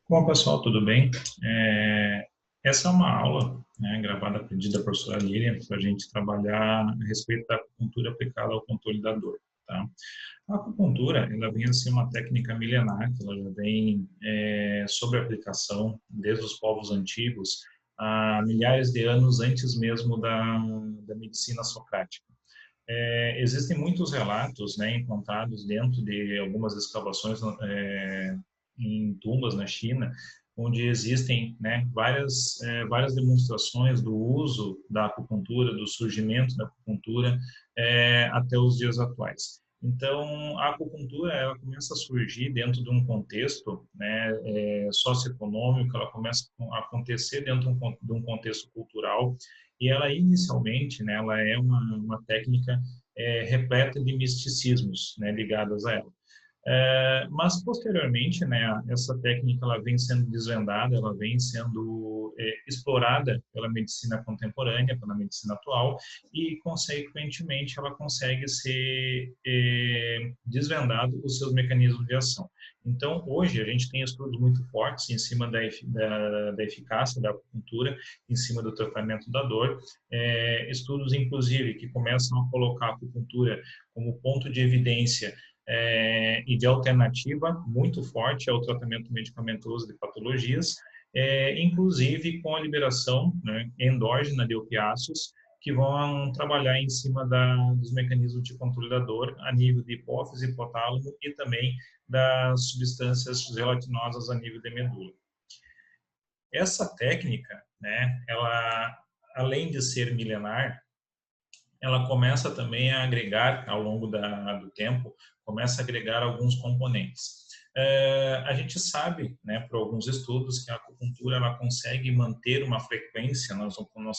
Bom, pessoal, tudo bem? Essa é uma aula, né, gravada a pedido da professora Lilian, para a gente trabalhar a respeito da acupuntura aplicada ao controle da dor. Tá? A acupuntura, ela vem a ser uma técnica milenar, que ela já vem sob aplicação desde os povos antigos, há milhares de anos antes mesmo da medicina socrática. Existem muitos relatos, né, encontrados dentro de algumas escavações em tumbas na China, onde existem, né, várias demonstrações do uso da acupuntura, do surgimento da acupuntura até os dias atuais. Então, a acupuntura ela começa a surgir dentro de um contexto, né, socioeconômico, ela começa a acontecer dentro de um contexto cultural, e ela inicialmente, né, ela é uma técnica repleta de misticismos, né, ligadas a ela. Mas posteriormente, né, essa técnica ela vem sendo desvendada, ela vem sendo explorada pela medicina contemporânea, pela medicina atual, e consequentemente ela consegue ser desvendado os seus mecanismos de ação. Então, hoje a gente tem estudos muito fortes em cima da eficácia da acupuntura, em cima do tratamento da dor, estudos inclusive que começam a colocar a acupuntura como ponto de evidência e de alternativa muito forte ao tratamento medicamentoso de patologias, inclusive com a liberação, né, endógena de opiáceos, que vão trabalhar em cima dos mecanismos de controle da dor a nível de hipófise, hipotálamo e também das substâncias gelatinosas a nível de medula. Essa técnica, né, ela, além de ser milenar, ela começa também a agregar, ao longo do tempo, começa a agregar alguns componentes. A gente sabe, né, por alguns estudos, que a acupuntura ela consegue manter uma frequência, nós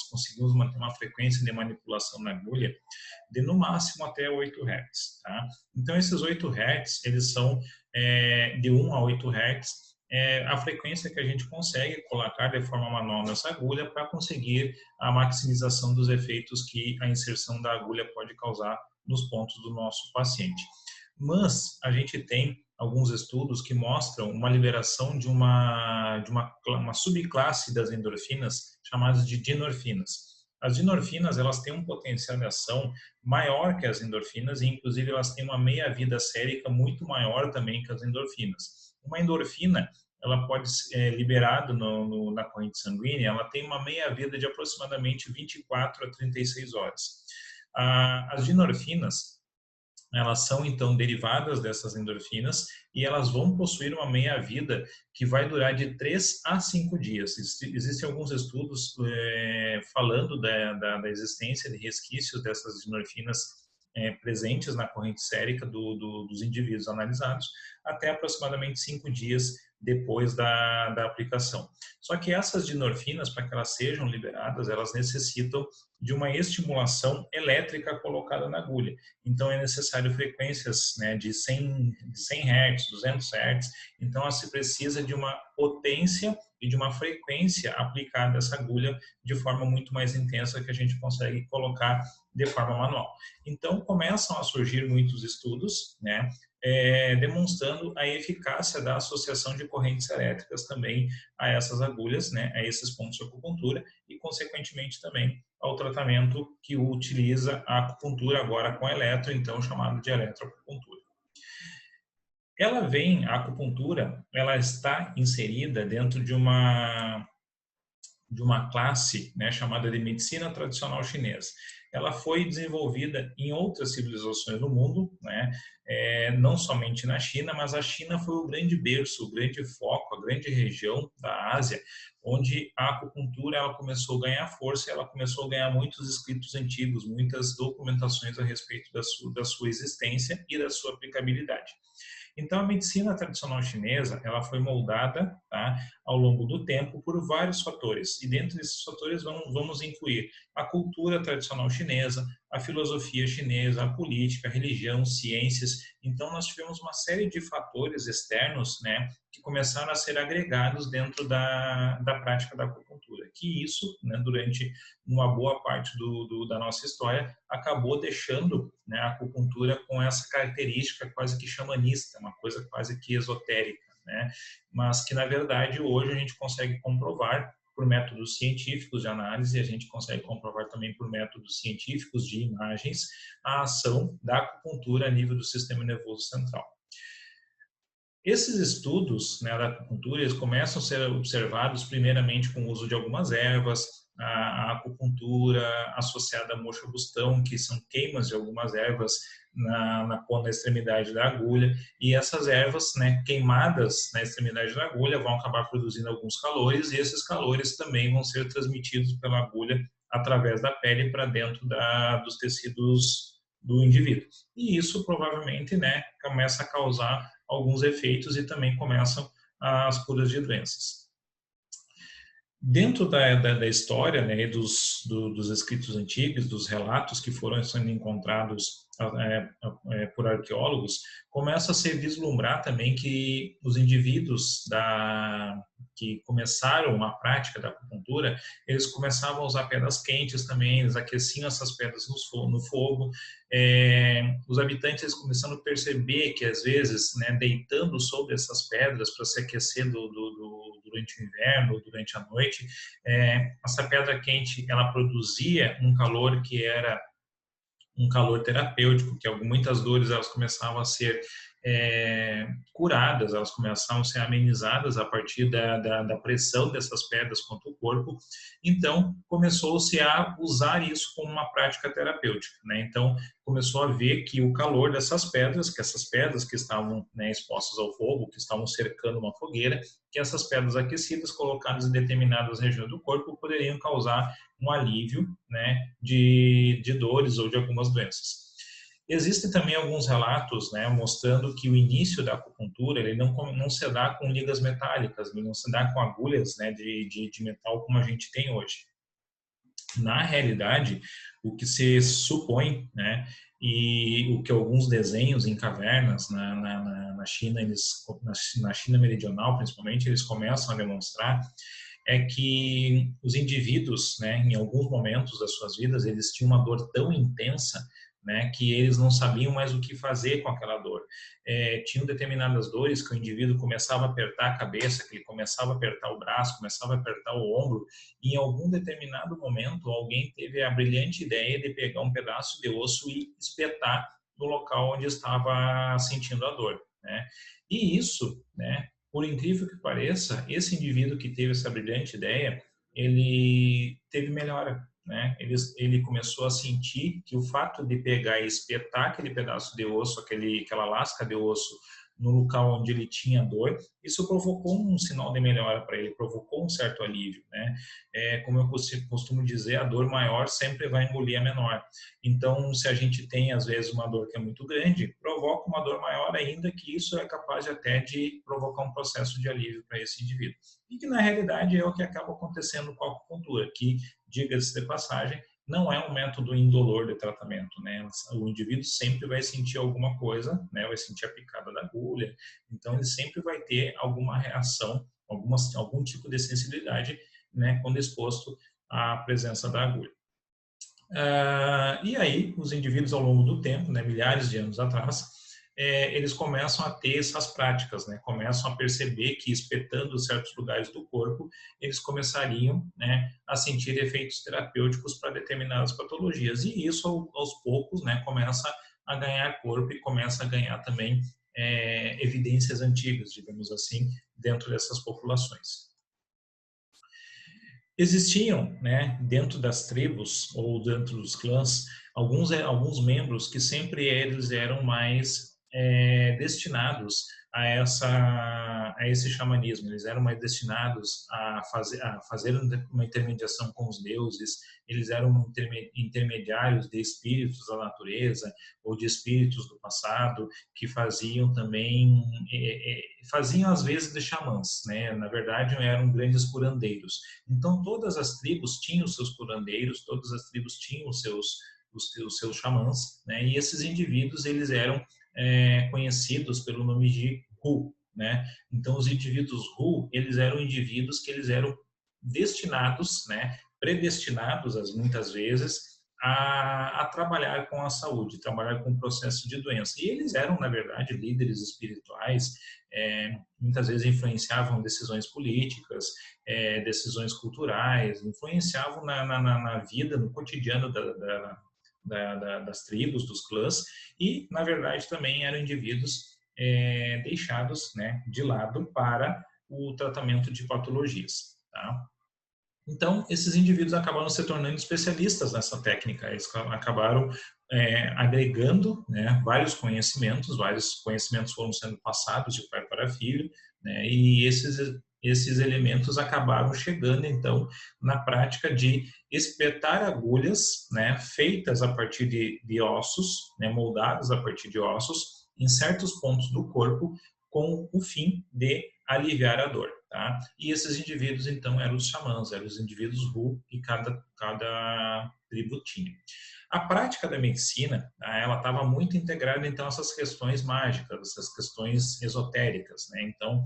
conseguimos manter uma frequência de manipulação na agulha de no máximo até 8 Hz. Tá? Então, esses 8 Hz, eles são de 1 a 8 Hz, a frequência que a gente consegue colocar de forma manual nessa agulha para conseguir a maximização dos efeitos que a inserção da agulha pode causar nos pontos do nosso paciente. Mas a gente tem alguns estudos que mostram uma liberação de uma subclasse das endorfinas chamadas de dinorfinas. As dinorfinas elas têm um potencial de ação maior que as endorfinas e inclusive elas têm uma meia-vida sérica muito maior também que as endorfinas. Uma endorfina ela pode ser liberada na corrente sanguínea, ela tem uma meia-vida de aproximadamente 24 a 36 horas. As dinorfinas, elas são então derivadas dessas endorfinas e elas vão possuir uma meia-vida que vai durar de 3 a 5 dias. Existem alguns estudos falando da existência de resquícios dessas endorfinas presentes na corrente sérica dos indivíduos analisados até aproximadamente 5 dias depois da aplicação. Só que essas dinorfinas, para que elas sejam liberadas, elas necessitam de uma estimulação elétrica colocada na agulha. Então, é necessário frequências, né, de 100 Hz, 200 Hz. Então, se precisa de uma potência e de uma frequência aplicada a essa agulha de forma muito mais intensa que a gente consegue colocar de forma manual. Então, começam a surgir muitos estudos, né, demonstrando a eficácia da associação de correntes elétricas também a essas agulhas, né, a esses pontos de acupuntura e, consequentemente, também ao tratamento que utiliza a acupuntura agora com eletro, então chamado de eletroacupuntura. A acupuntura, ela está inserida dentro de uma classe, né, chamada de medicina tradicional chinesa. Ela foi desenvolvida em outras civilizações do mundo, né, não somente na China, mas a China foi o grande berço, o grande foco, a grande região da Ásia, onde a acupuntura ela começou a ganhar força, ela começou a ganhar muitos escritos antigos, muitas documentações a respeito da sua existência e da sua aplicabilidade. Então, a medicina tradicional chinesa ela foi moldada, tá, ao longo do tempo por vários fatores. E dentro desses fatores vamos incluir a cultura tradicional chinesa, a filosofia chinesa, a política, a religião, ciências. Então, nós tivemos uma série de fatores externos, né, que começaram a ser agregados dentro da prática da acupuntura. Que isso, né, durante uma boa parte da nossa história, acabou deixando, né, a acupuntura com essa característica quase que xamanista, uma coisa quase que esotérica. né? Mas que, na verdade, hoje a gente consegue comprovar por métodos científicos de análise, a gente consegue comprovar também por métodos científicos de imagens a ação da acupuntura a nível do sistema nervoso central. Esses estudos, né, da acupuntura, eles começam a ser observados primeiramente com o uso de algumas ervas, a acupuntura associada a moxa-bustão, que são queimas de algumas ervas na extremidade da agulha, e essas ervas, né, queimadas na extremidade da agulha vão acabar produzindo alguns calores, e esses calores também vão ser transmitidos pela agulha através da pele para dentro dos tecidos do indivíduo. E isso provavelmente, né, começa a causar alguns efeitos e também começam as curas de doenças. Dentro da história, né, dos escritos antigos, dos relatos que foram sendo encontrados por arqueólogos, começa a se vislumbrar também que os indivíduos que começaram a prática da acupuntura, eles começavam a usar pedras quentes também, eles aqueciam essas pedras no fogo. Os habitantes eles começaram a perceber que, às vezes, né, deitando sobre essas pedras para se aquecer durante o inverno ou durante a noite, essa pedra quente ela produzia um calor que era um calor terapêutico, que muitas dores elas começavam a ser curadas, elas começavam a ser amenizadas a partir da pressão dessas pedras contra o corpo. Então, começou-se a usar isso como uma prática terapêutica, né? Então, começou a ver que o calor dessas pedras, que essas pedras que estavam, né, expostas ao fogo, que estavam cercando uma fogueira, que essas pedras aquecidas, colocadas em determinadas regiões do corpo, poderiam causar um alívio, né, de dores ou de algumas doenças. Existem também alguns relatos, né, mostrando que o início da acupuntura ele não se dá com ligas metálicas, ele não se dá com agulhas, né, de metal como a gente tem hoje. Na realidade, o que se supõe, né, e o que alguns desenhos em cavernas na China, na China meridional principalmente, eles começam a demonstrar é que os indivíduos, né, em alguns momentos das suas vidas, eles tinham uma dor tão intensa, né, que eles não sabiam mais o que fazer com aquela dor. Tinham determinadas dores que o indivíduo começava a apertar a cabeça, que ele começava a apertar o braço, começava a apertar o ombro, e em algum determinado momento alguém teve a brilhante ideia de pegar um pedaço de osso e espetar no local onde estava sentindo a dor, né? E isso, né, por incrível que pareça, esse indivíduo que teve essa brilhante ideia, ele teve melhora, né? Ele começou a sentir que o fato de pegar e espetar aquele pedaço de osso, aquela lasca de osso, no local onde ele tinha dor, isso provocou um sinal de melhora para ele, provocou um certo alívio, né? Como eu costumo dizer, a dor maior sempre vai engolir a menor. Então, se a gente tem, às vezes, uma dor que é muito grande, provoca uma dor maior ainda, que isso é capaz até de provocar um processo de alívio para esse indivíduo. E que, na realidade, é o que acaba acontecendo com a acupuntura, que, diga-se de passagem, não é um método indolor de tratamento, né? O indivíduo sempre vai sentir alguma coisa, né? Vai sentir a picada da agulha, então ele sempre vai ter alguma reação, algum tipo de sensibilidade, né? Quando exposto à presença da agulha. E aí, os indivíduos ao longo do tempo, né? Milhares de anos atrás, eles começam a ter essas práticas, né? Começam a perceber que espetando certos lugares do corpo, eles começariam, né, a sentir efeitos terapêuticos para determinadas patologias. E isso, aos poucos, né, começa a ganhar corpo e começa a ganhar também evidências antigas, digamos assim, dentro dessas populações. Existiam, né, dentro das tribos ou dentro dos clãs, alguns membros que sempre eles eram mais destinados a esse xamanismo. Eles eram mais destinados a fazer uma intermediação com os deuses. Eles eram intermediários de espíritos da natureza ou de espíritos do passado que faziam também faziam às vezes de xamãs, né? Na verdade eram grandes curandeiros. Então todas as tribos tinham os seus curandeiros, todas as tribos tinham os seus xamãs, né? E esses indivíduos eles eram conhecidos pelo nome de Hu, né? Então os indivíduos Hu, eles eram indivíduos que eles eram destinados, né, predestinados muitas vezes a trabalhar com a saúde, trabalhar com o processo de doença. E eles eram, na verdade, líderes espirituais, muitas vezes influenciavam decisões políticas, decisões culturais, influenciavam na vida, no cotidiano das tribos, dos clãs, e, na verdade, também eram indivíduos deixados, né, de lado para o tratamento de patologias. Tá? Então, esses indivíduos acabaram se tornando especialistas nessa técnica, eles acabaram agregando, né, vários conhecimentos foram sendo passados de pai para filho, né, e esses elementos acabaram chegando, então, na prática de espetar agulhas, né, feitas a partir de ossos, né, moldadas a partir de ossos, em certos pontos do corpo, com o fim de aliviar a dor. Tá? E esses indivíduos, então, eram os xamãs, eram os indivíduos Hu que cada tribo tinha. A prática da medicina, tá? Ela estava muito integrada, então, a essas questões mágicas, essas questões esotéricas. Né? Então,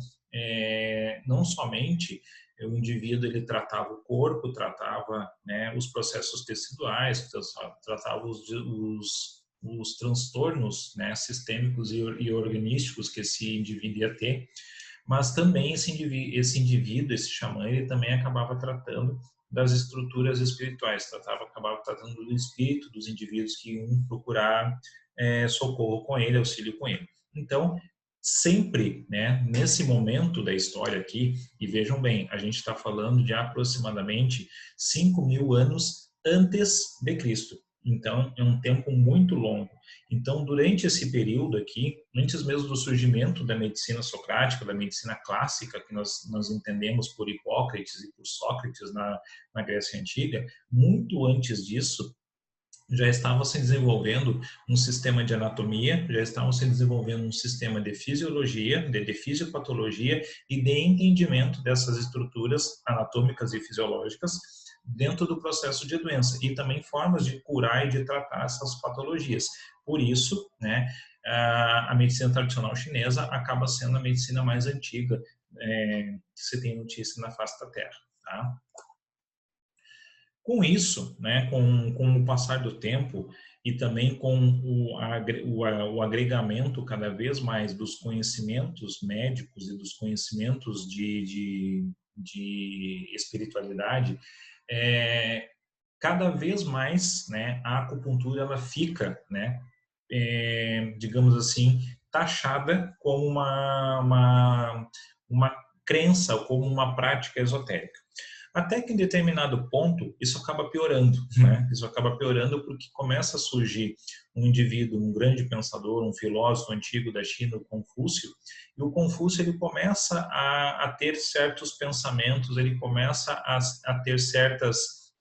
não somente o indivíduo ele tratava o corpo, tratava, né, os processos teciduais, tratava os transtornos, né, sistêmicos e organísticos que esse indivíduo ia ter, mas também esse indivíduo, esse xamã, ele também acabava tratando das estruturas espirituais, acabava tratando do espírito dos indivíduos que iam procurar socorro com ele, auxílio com ele. Então, sempre, né, nesse momento da história aqui, e vejam bem, a gente está falando de aproximadamente 5.000 anos antes de Cristo. Então, é um tempo muito longo. Então, durante esse período aqui, antes mesmo do surgimento da medicina socrática, da medicina clássica, que nós entendemos por Hipócrates e por Sócrates na Grécia Antiga, muito antes disso, já estavam se desenvolvendo um sistema de anatomia, já estavam se desenvolvendo um sistema de fisiologia, de fisiopatologia e de entendimento dessas estruturas anatômicas e fisiológicas dentro do processo de doença e também formas de curar e de tratar essas patologias. Por isso, né, a medicina tradicional chinesa acaba sendo a medicina mais antiga que se tem notícia na face da Terra. Tá? Com isso, né, com o passar do tempo e também com o agregamento cada vez mais dos conhecimentos médicos e dos conhecimentos de espiritualidade, cada vez mais, né, a acupuntura ela fica, né, digamos assim, taxada como uma crença, como uma prática esotérica. Até que em determinado ponto isso acaba piorando, né? Isso acaba piorando porque começa a surgir um indivíduo, um grande pensador, um filósofo antigo da China, o Confúcio, e o Confúcio ele começa a ter certos pensamentos, ele começa a ter certas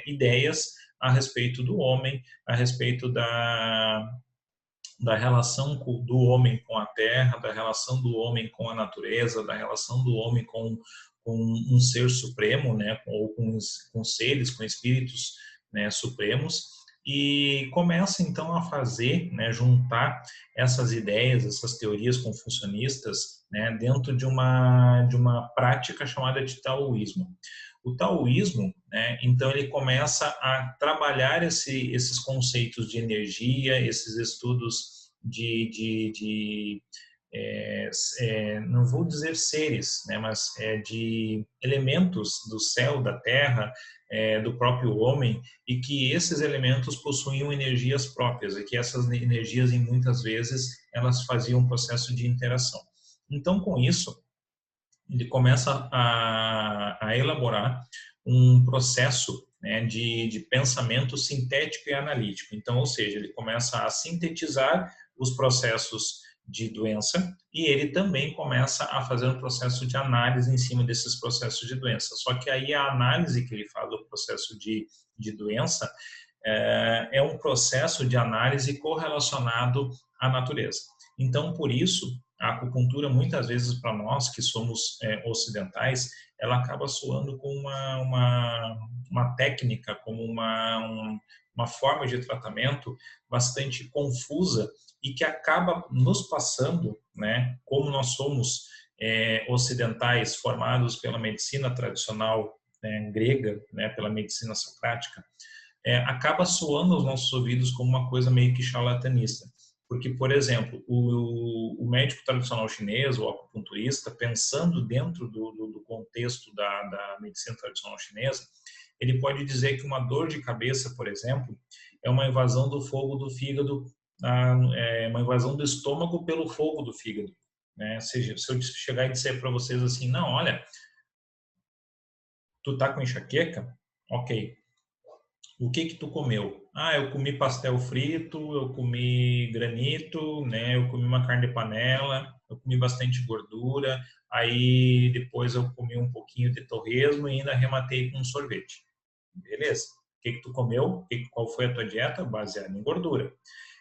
ideias a respeito do homem, a respeito da relação do homem com a terra, da relação do homem com a natureza, da relação do homem com um ser supremo, né, ou com seres, com espíritos, né, supremos, e começa então a fazer, né, juntar essas ideias, essas teorias confucionistas, né, dentro de uma prática chamada de taoísmo. O taoísmo, né, então ele começa a trabalhar esses conceitos de energia, esses estudos não vou dizer seres, né, mas de elementos do céu, da terra, do próprio homem, e que esses elementos possuíam energias próprias, e que essas energias, em muitas vezes, elas faziam um processo de interação. Então, com isso, ele começa a elaborar um processo, né, de pensamento sintético e analítico. Então, ou seja, ele começa a sintetizar os processos de doença e ele também começa a fazer um processo de análise em cima desses processos de doença. Só que aí a análise que ele faz do processo de doença é um processo de análise correlacionado à natureza. Então, por isso, a acupuntura, muitas vezes, para nós que somos ocidentais, ela acaba soando como uma técnica, como uma forma de tratamento bastante confusa e que acaba nos passando, né, como nós somos ocidentais formados pela medicina tradicional grega, né, pela medicina socrática, acaba soando aos nossos ouvidos como uma coisa meio que charlatanista. Porque, por exemplo, o médico tradicional chinês, o acupunturista, pensando dentro do contexto da medicina tradicional chinesa, ele pode dizer que uma dor de cabeça, por exemplo, é uma invasão do fogo do fígado, é uma invasão do estômago pelo fogo do fígado. Né? Ou seja, se eu chegar e disser para vocês assim, não, olha, tu tá com enxaqueca? Ok. O que que tu comeu? Ah, eu comi pastel frito, eu comi granito, né? Eu comi uma carne de panela, eu comi bastante gordura, aí depois eu comi um pouquinho de torresmo e ainda rematei com um sorvete. Beleza. O que que tu comeu? Qual foi a tua dieta? Baseada em gordura.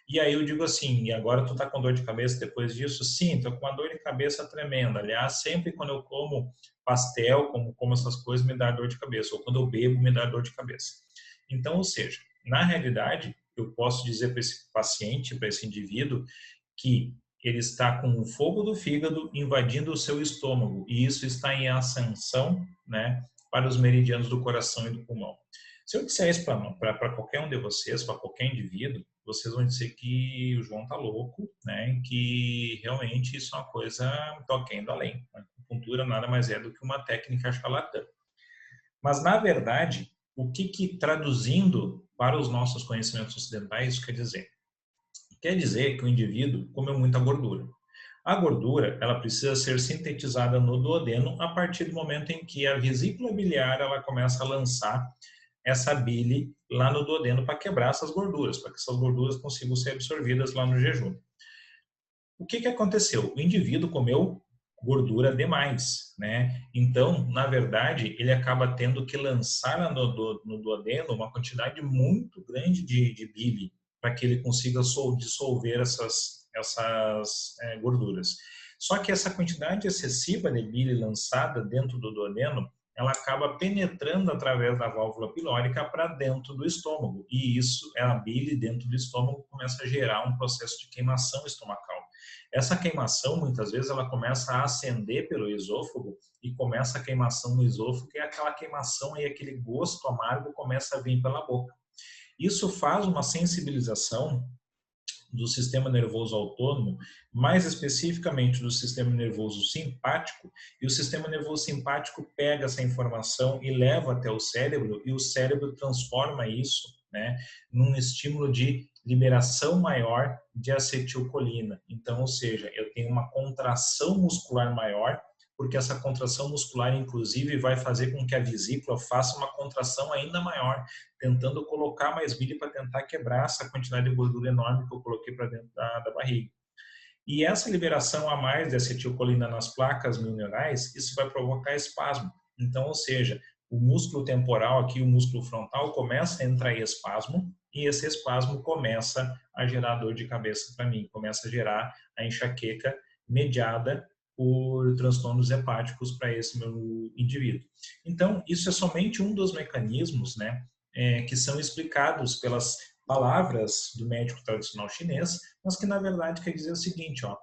E aí eu digo assim, e agora tu tá com dor de cabeça depois disso? Sim, tô com uma dor de cabeça tremenda. Aliás, sempre quando eu como pastel, como essas coisas, me dá dor de cabeça. Ou quando eu bebo, me dá dor de cabeça. Então, ou seja, na realidade, eu posso dizer para esse paciente, para esse indivíduo, que ele está com o fogo do fígado invadindo o seu estômago e isso está em ascensão, né, para os meridianos do coração e do pulmão. Se eu disser isso para qualquer um de vocês, para qualquer indivíduo, vocês vão dizer que o João tá louco, né, que realmente isso é uma coisa toca indo além. A acupuntura nada mais é do que uma técnica charlatã. Mas, na verdade, o que traduzindo para os nossos conhecimentos ocidentais isso quer dizer? Quer dizer que o indivíduo comeu muita gordura. A gordura, ela precisa ser sintetizada no duodeno a partir do momento em que a vesícula biliar ela começa a lançar essa bile lá no duodeno para quebrar essas gorduras, para que essas gorduras consigam ser absorvidas lá no jejum. O que aconteceu? O indivíduo comeu gordura demais, né? Então, na verdade, ele acaba tendo que lançar no duodeno uma quantidade muito grande de bile para que ele consiga dissolver essas gorduras. Só que essa quantidade excessiva de bile lançada dentro do duodeno, ela acaba penetrando através da válvula pilórica para dentro do estômago. E isso, a bile dentro do estômago começa a gerar um processo de queimação estomacal. Essa queimação, muitas vezes, ela começa a ascender pelo esôfago e começa a queimação no esôfago e aquela queimação e aquele gosto amargo começa a vir pela boca. Isso faz uma sensibilização do sistema nervoso autônomo, mais especificamente do sistema nervoso simpático, e o sistema nervoso simpático pega essa informação e leva até o cérebro, e o cérebro transforma isso, né, num estímulo de liberação maior de acetilcolina. Então, ou seja, eu tenho uma contração muscular maior, porque essa contração muscular, inclusive, vai fazer com que a vesícula faça uma contração ainda maior, tentando colocar mais bile para tentar quebrar essa quantidade de gordura enorme que eu coloquei para dentro da barriga. E essa liberação a mais de acetilcolina nas placas neurais, isso vai provocar espasmo. Então, ou seja, o músculo temporal aqui, o músculo frontal, começa a entrar em espasmo e esse espasmo começa a gerar dor de cabeça para mim, começa a gerar a enxaqueca mediada por transtornos hepáticos para esse meu indivíduo. Então, isso é somente um dos mecanismos, né, que são explicados pelas palavras do médico tradicional chinês, mas que na verdade quer dizer o seguinte, ó,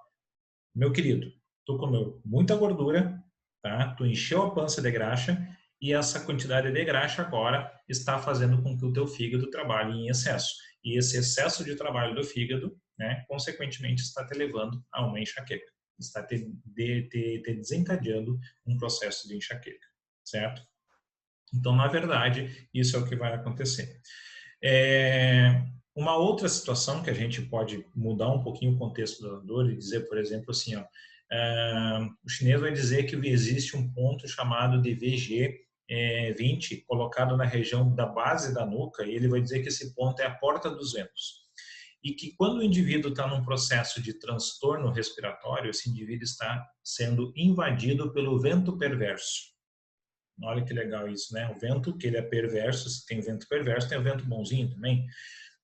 meu querido, tu comeu muita gordura, tá? Tu encheu a pança de graxa e essa quantidade de graxa agora está fazendo com que o teu fígado trabalhe em excesso. E esse excesso de trabalho do fígado, né, consequentemente está te levando a uma enxaqueca, está te desencadeando um processo de enxaqueca, certo? Então, na verdade, isso é o que vai acontecer. Uma outra situação que a gente pode mudar um pouquinho o contexto da dor e dizer, por exemplo, assim, ó, o chinês vai dizer que existe um ponto chamado de VG20 colocado na região da base da nuca e ele vai dizer que esse ponto é a porta dos ventos. E que quando o indivíduo está num processo de transtorno respiratório, esse indivíduo está sendo invadido pelo vento perverso. Olha que legal isso, né? O vento, que ele é perverso, se tem vento perverso, tem o vento bonzinho também.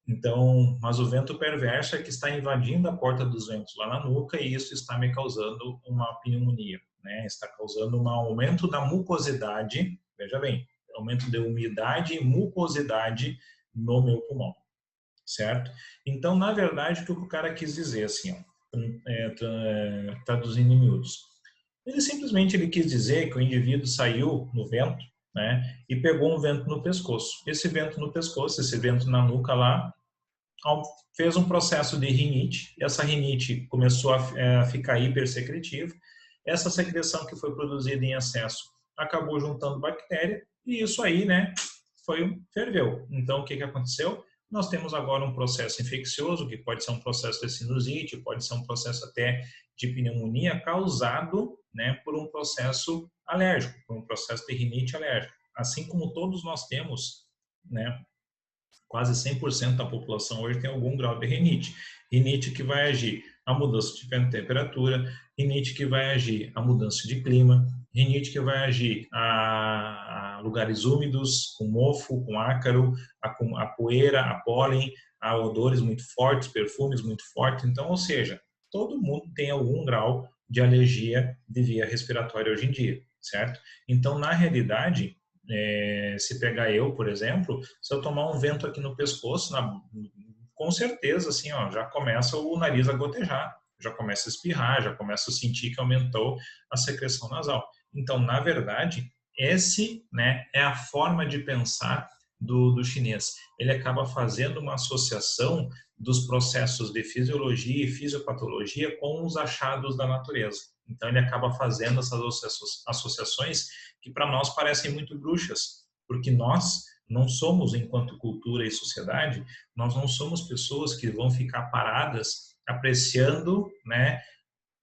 Então, mas o vento perverso é que está invadindo a porta dos ventos lá na nuca e isso está me causando uma pneumonia, né? Está causando um aumento da mucosidade, veja bem, aumento de umidade e mucosidade no meu pulmão, certo? Então, na verdade, o que o cara quis dizer, assim, ó, traduzindo em miúdos, ele simplesmente quis dizer que o indivíduo saiu no vento, né? E pegou um vento no pescoço. Esse vento no pescoço, esse vento na nuca lá, fez um processo de rinite. Essa rinite começou a ficar hipersecretiva. Essa secreção que foi produzida em excesso acabou juntando bactéria e isso aí, né, ferveu. Então, o que aconteceu? Nós temos agora um processo infeccioso, que pode ser um processo de sinusite, pode ser um processo até de pneumonia causado, né, por um processo alérgico, por um processo de rinite alérgica. Assim como todos nós temos, né, quase 100% da população hoje tem algum grau de rinite. Rinite que vai agir a mudança de temperatura, rinite que vai agir a mudança de clima, rinite que vai agir a lugares úmidos, com mofo, com ácaro, a poeira, a pólen, a odores muito fortes, perfumes muito fortes. Então, ou seja, todo mundo tem algum grau de alergia de via respiratória hoje em dia, certo? Então, na realidade, se pegar eu, por exemplo, se eu tomar um vento aqui no pescoço, com certeza, assim, ó, já começa o nariz a gotejar, já começa a espirrar, já começa a sentir que aumentou a secreção nasal. Então, na verdade, né, é a forma de pensar do chinês. Ele acaba fazendo uma associação dos processos de fisiologia e fisiopatologia com os achados da natureza. Então, ele acaba fazendo essas associações que para nós parecem muito bruxas, porque nós não somos, enquanto cultura e sociedade, nós não somos pessoas que vão ficar paradas apreciando, né,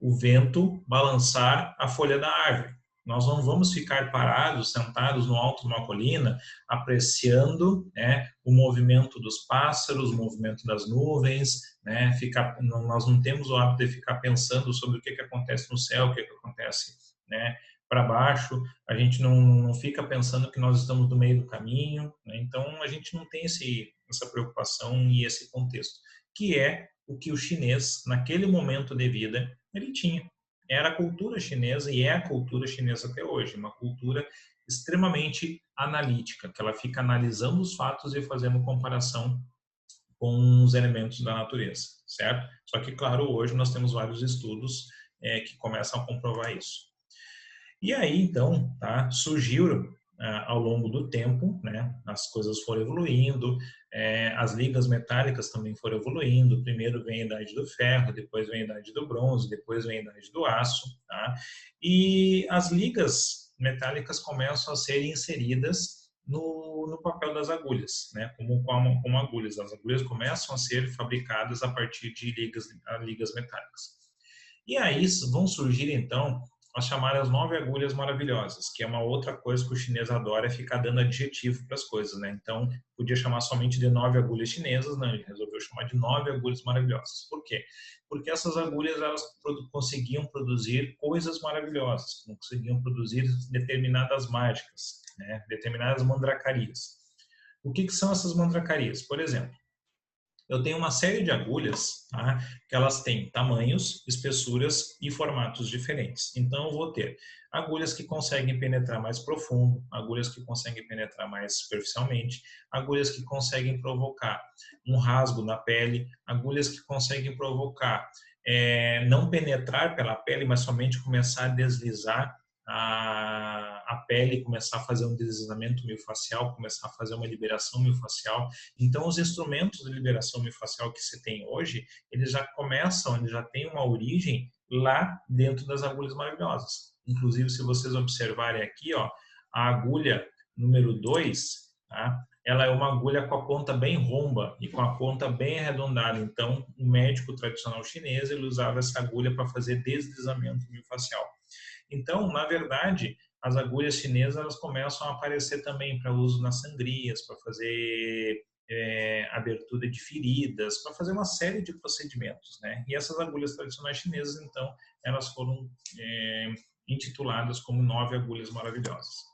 o vento balançar a folha da árvore. Nós não vamos ficar parados, sentados no alto de uma colina, apreciando, né, o movimento dos pássaros, o movimento das nuvens, né, nós não temos o hábito de ficar pensando sobre o que acontece no céu, o que acontece, né, para baixo. A gente não fica pensando que nós estamos no meio do caminho, né? Então a gente não tem essa preocupação e esse contexto, que é o que o chinês, naquele momento de vida, ele tinha. Era a cultura chinesa e é a cultura chinesa até hoje, uma cultura extremamente analítica, que ela fica analisando os fatos e fazendo comparação com os elementos da natureza, certo? Só que, claro, hoje nós temos vários estudos que começam a comprovar isso. E aí, então, tá, surgiu ao longo do tempo, né, as coisas foram evoluindo, as ligas metálicas também foram evoluindo. Primeiro vem a idade do ferro, depois vem a idade do bronze, depois vem a idade do aço, tá? E as ligas metálicas começam a ser inseridas no papel das agulhas, né, como agulhas. As agulhas começam a ser fabricadas a partir de ligas metálicas. E aí vão surgir, então, as chamadas 9 agulhas maravilhosas, que é uma outra coisa que o chinês adora, é ficar dando adjetivo para as coisas, né? Então, podia chamar somente de 9 agulhas chinesas, não, ele resolveu chamar de 9 agulhas maravilhosas. Por quê? Porque essas agulhas, elas conseguiam produzir coisas maravilhosas, conseguiam produzir determinadas mágicas, né? Determinadas mandracarias. O que são essas mandracarias? Por exemplo, eu tenho uma série de agulhas, tá, que elas têm tamanhos, espessuras e formatos diferentes. Então, eu vou ter agulhas que conseguem penetrar mais profundo, agulhas que conseguem penetrar mais superficialmente, agulhas que conseguem provocar um rasgo na pele, agulhas que conseguem provocar não penetrar pela pele, mas somente começar a deslizar a pele, começar a fazer um deslizamento miofascial, começar a fazer uma liberação miofascial. Então, os instrumentos de liberação miofascial que se tem hoje, eles já têm uma origem lá dentro das agulhas maravilhosas. Inclusive, se vocês observarem aqui, ó, a agulha número 2, tá? Ela é uma agulha com a ponta bem romba e com a ponta bem arredondada. Então, o médico tradicional chinês, ele usava essa agulha para fazer deslizamento miofascial. Então, na verdade, as agulhas chinesas, elas começam a aparecer também para uso nas sangrias, para fazer abertura de feridas, para fazer uma série de procedimentos, né? E essas agulhas tradicionais chinesas, então, elas foram intituladas como 9 agulhas maravilhosas.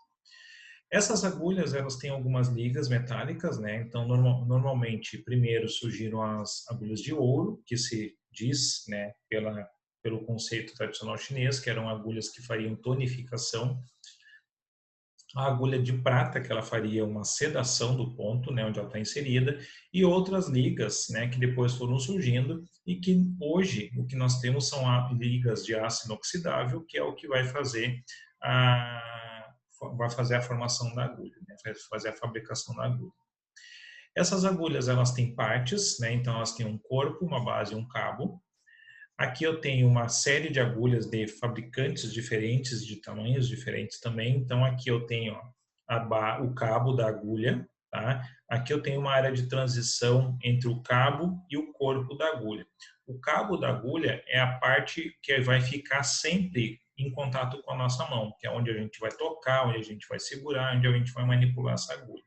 Essas agulhas, elas têm algumas ligas metálicas, né? Então, normalmente, primeiro surgiram as agulhas de ouro, que se diz, né, pelo conceito tradicional chinês, que eram agulhas que fariam tonificação. A agulha de prata, que ela faria uma sedação do ponto, né, onde ela está inserida, e outras ligas, né, que depois foram surgindo e que hoje o que nós temos são ligas de aço inoxidável, que é o que vai fazer vai fazer a formação da agulha, né? Vai fazer a fabricação da agulha. Essas agulhas, elas têm partes, né? Então elas têm um corpo, uma base e um cabo. Aqui eu tenho uma série de agulhas de fabricantes diferentes, de tamanhos diferentes também. Então aqui eu tenho o cabo da agulha, tá? Aqui eu tenho uma área de transição entre o cabo e o corpo da agulha. O cabo da agulha é a parte que vai ficar sempre em contato com a nossa mão, que é onde a gente vai tocar, onde a gente vai segurar, onde a gente vai manipular essa agulha.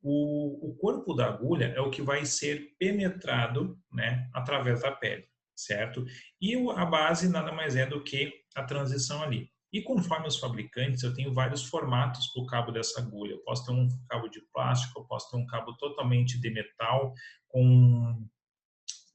O corpo da agulha é o que vai ser penetrado, né, através da pele, certo? E a base nada mais é do que a transição ali. E conforme os fabricantes, eu tenho vários formatos para o cabo dessa agulha. Eu posso ter um cabo de plástico, eu posso ter um cabo totalmente de metal, com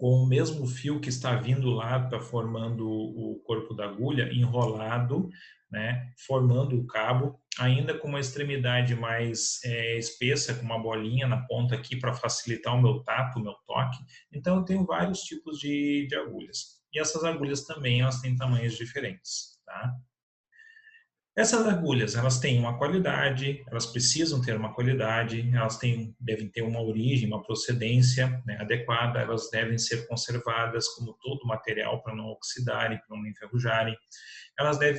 o mesmo fio que está vindo lá, está formando o corpo da agulha, enrolado, né, formando o cabo, ainda com uma extremidade mais espessa, com uma bolinha na ponta aqui para facilitar o meu tato, o meu toque. Então, eu tenho vários tipos de agulhas. E essas agulhas também, elas têm tamanhos diferentes, tá? Essas agulhas, elas têm uma qualidade, elas precisam ter uma qualidade, devem ter uma origem, uma procedência, né, adequada, elas devem ser conservadas como todo o material para não oxidarem, para não enferrujarem. Elas deve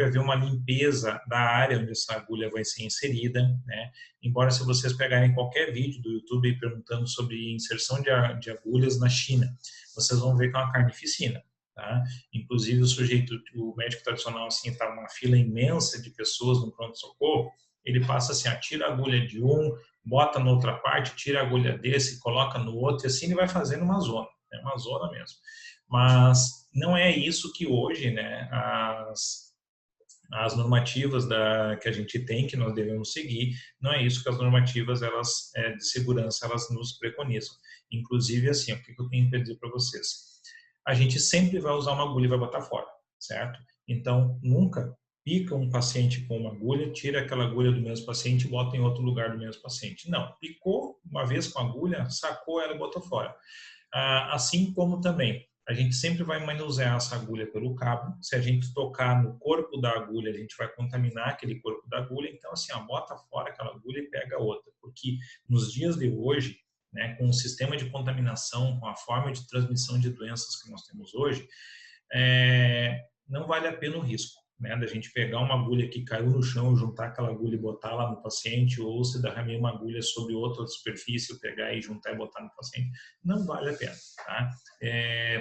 haver uma limpeza da área onde essa agulha vai ser inserida, né? Embora se vocês pegarem qualquer vídeo do YouTube perguntando sobre inserção de agulhas na China, vocês vão ver que é uma carnificina. Tá? Inclusive o médico tradicional assim está uma fila imensa de pessoas no pronto-socorro, ele passa assim, tira a agulha de um, bota na outra parte, tira a agulha desse, coloca no outro, e assim ele vai fazendo uma zona mesmo. Mas não é isso que hoje, né, as normativas que a gente tem, que nós devemos seguir, não é isso que as normativas de segurança elas nos preconizam. Inclusive, assim, o que eu tenho para dizer para vocês? A gente sempre vai usar uma agulha e vai botar fora, certo? Então, nunca pica um paciente com uma agulha, tira aquela agulha do mesmo paciente e bota em outro lugar do mesmo paciente. Não, picou uma vez com a agulha, sacou ela e botou fora. Assim como também, a gente sempre vai manusear essa agulha pelo cabo. Se a gente tocar no corpo da agulha, a gente vai contaminar aquele corpo da agulha. Então, assim, bota fora aquela agulha e pega outra. Porque nos dias de hoje, né, com o sistema de contaminação, com a forma de transmissão de doenças que nós temos hoje, não vale a pena o risco, né, da gente pegar uma agulha que caiu no chão, juntar aquela agulha e botar lá no paciente, ou se derramar uma agulha sobre outra superfície, pegar e juntar e botar no paciente, não vale a pena, tá?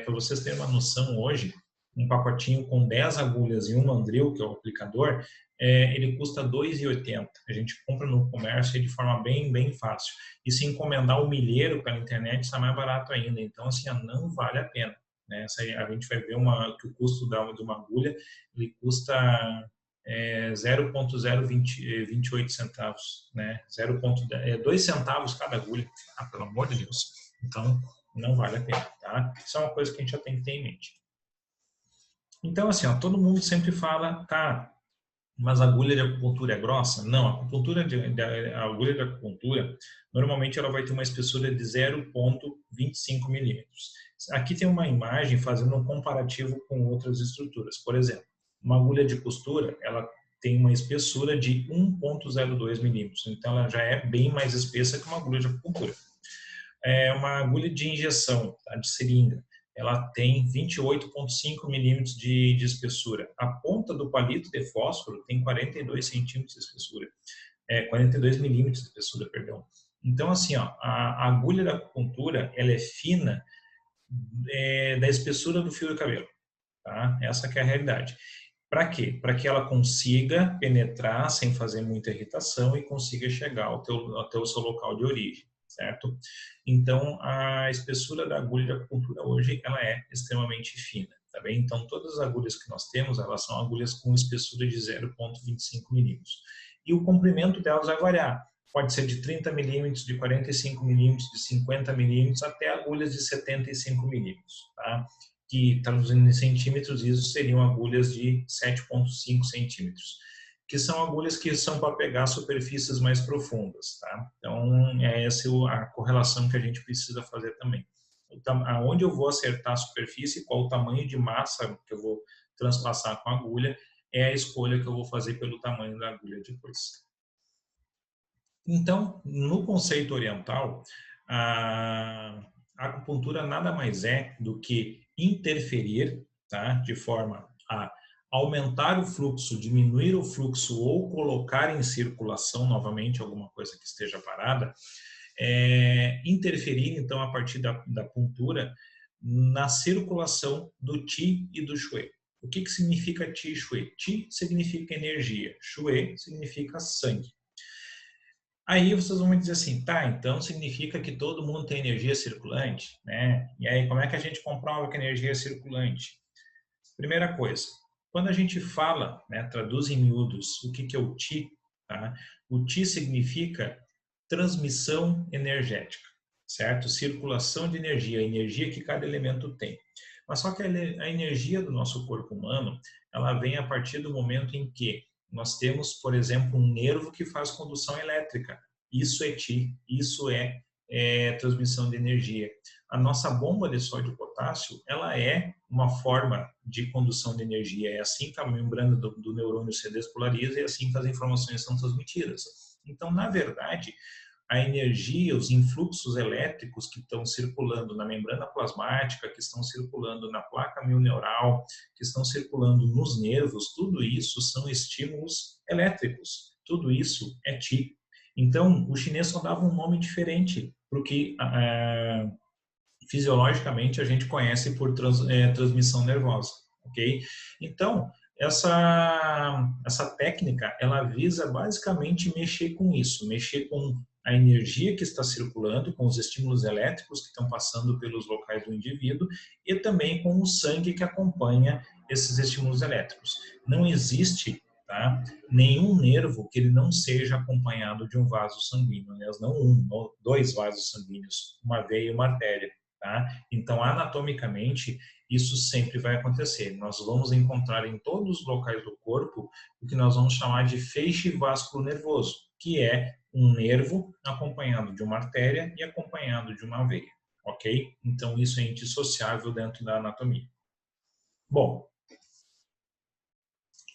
Para vocês terem uma noção, hoje, um pacotinho com 10 agulhas e um mandril, que é o aplicador, ele custa R$ 2,80. A gente compra no comércio de forma bem fácil. E se encomendar o milheiro pela internet, está mais barato ainda. Então, assim, não vale a pena. Né? A gente vai ver que o custo de uma agulha ele custa 0,028 centavos, né? 2 centavos cada agulha. Pelo amor de Deus. Então, não vale a pena. Tá? Isso é uma coisa que a gente já tem que ter em mente. Então, assim, todo mundo sempre fala, tá, mas a agulha de acupuntura é grossa? Não, a agulha de acupuntura, normalmente ela vai ter uma espessura de 0,25 milímetros. Aqui tem uma imagem fazendo um comparativo com outras estruturas. Por exemplo, uma agulha de costura, ela tem uma espessura de 1,02 milímetros. Então, ela já é bem mais espessa que uma agulha de acupuntura. Uma agulha de injeção, tá, de seringa, ela tem 28,5 milímetros de espessura. A ponta do palito de fósforo tem 42 centímetros de espessura. 42 milímetros de espessura, perdão. Então, assim, a agulha da acupuntura, ela é fina da espessura do fio de cabelo. Tá? Essa que é a realidade. Para quê? Para que ela consiga penetrar sem fazer muita irritação e consiga chegar até o seu local de origem. Certo? Então, a espessura da agulha de acupuntura hoje, ela é extremamente fina, tá bem? Então, todas as agulhas que nós temos, elas são agulhas com espessura de 0,25 milímetros. E o comprimento delas vai variar. Pode ser de 30 milímetros, de 45 milímetros, de 50 milímetros, até agulhas de 75 milímetros, tá? Que, traduzindo em centímetros, isso seriam agulhas de 7,5 centímetros. Que são agulhas que são para pegar superfícies mais profundas, tá? Então, essa a correlação que a gente precisa fazer também. Aonde eu vou acertar a superfície, qual o tamanho de massa que eu vou transpassar com a agulha, é a escolha que eu vou fazer pelo tamanho da agulha depois. Então, no conceito oriental, a acupuntura nada mais é do que interferir, tá, de forma a aumentar o fluxo, diminuir o fluxo ou colocar em circulação novamente alguma coisa que esteja parada, interferir, então, a partir da puntura, na circulação do Qi e do Shui. O que significa Qi e Shui? Qi significa energia, Shui significa sangue. Aí vocês vão me dizer assim, tá, então significa que todo mundo tem energia circulante, né? E aí, como é que a gente comprova que a energia é circulante? Primeira coisa, quando a gente fala, né, traduz em miúdos, o que é o Qi, tá? O Qi significa transmissão energética, certo? Circulação de energia, a energia que cada elemento tem. Mas só que a energia do nosso corpo humano, ela vem a partir do momento em que nós temos, por exemplo, um nervo que faz condução elétrica. Isso é Qi, isso é transmissão de energia. A nossa bomba de sódio e potássio, ela é uma forma de condução de energia. É assim que a membrana do neurônio se despolariza e é assim que as informações são transmitidas. Então, na verdade, a energia, os influxos elétricos que estão circulando na membrana plasmática, que estão circulando na placa milneural, que estão circulando nos nervos, tudo isso são estímulos elétricos. Tudo isso é Qi. Então, o chinês só dava um nome diferente para o que fisiologicamente a gente conhece por transmissão nervosa, ok? Então, essa técnica, ela visa basicamente mexer com isso, mexer com a energia que está circulando, com os estímulos elétricos que estão passando pelos locais do indivíduo e também com o sangue que acompanha esses estímulos elétricos. Não existe, tá, nenhum nervo que ele não seja acompanhado de um vaso sanguíneo, aliás, não um, dois vasos sanguíneos, uma veia e uma artéria. Tá? Então, anatomicamente, isso sempre vai acontecer. Nós vamos encontrar em todos os locais do corpo o que nós vamos chamar de feixe vasculo nervoso, que é um nervo acompanhado de uma artéria e acompanhado de uma veia, ok? Então, isso é indissociável dentro da anatomia. Bom,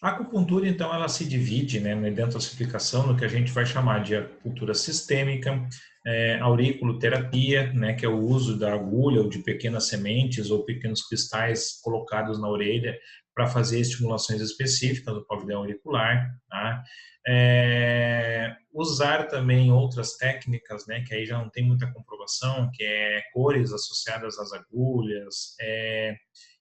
a acupuntura, então, ela se divide, né, dentro da explicação, no que a gente vai chamar de acupuntura sistêmica, auriculoterapia, né, que é o uso da agulha ou de pequenas sementes ou pequenos cristais colocados na orelha para fazer estimulações específicas do pavilhão auricular. Tá? Usar também outras técnicas, né, que aí já não tem muita comprovação, que é cores associadas às agulhas,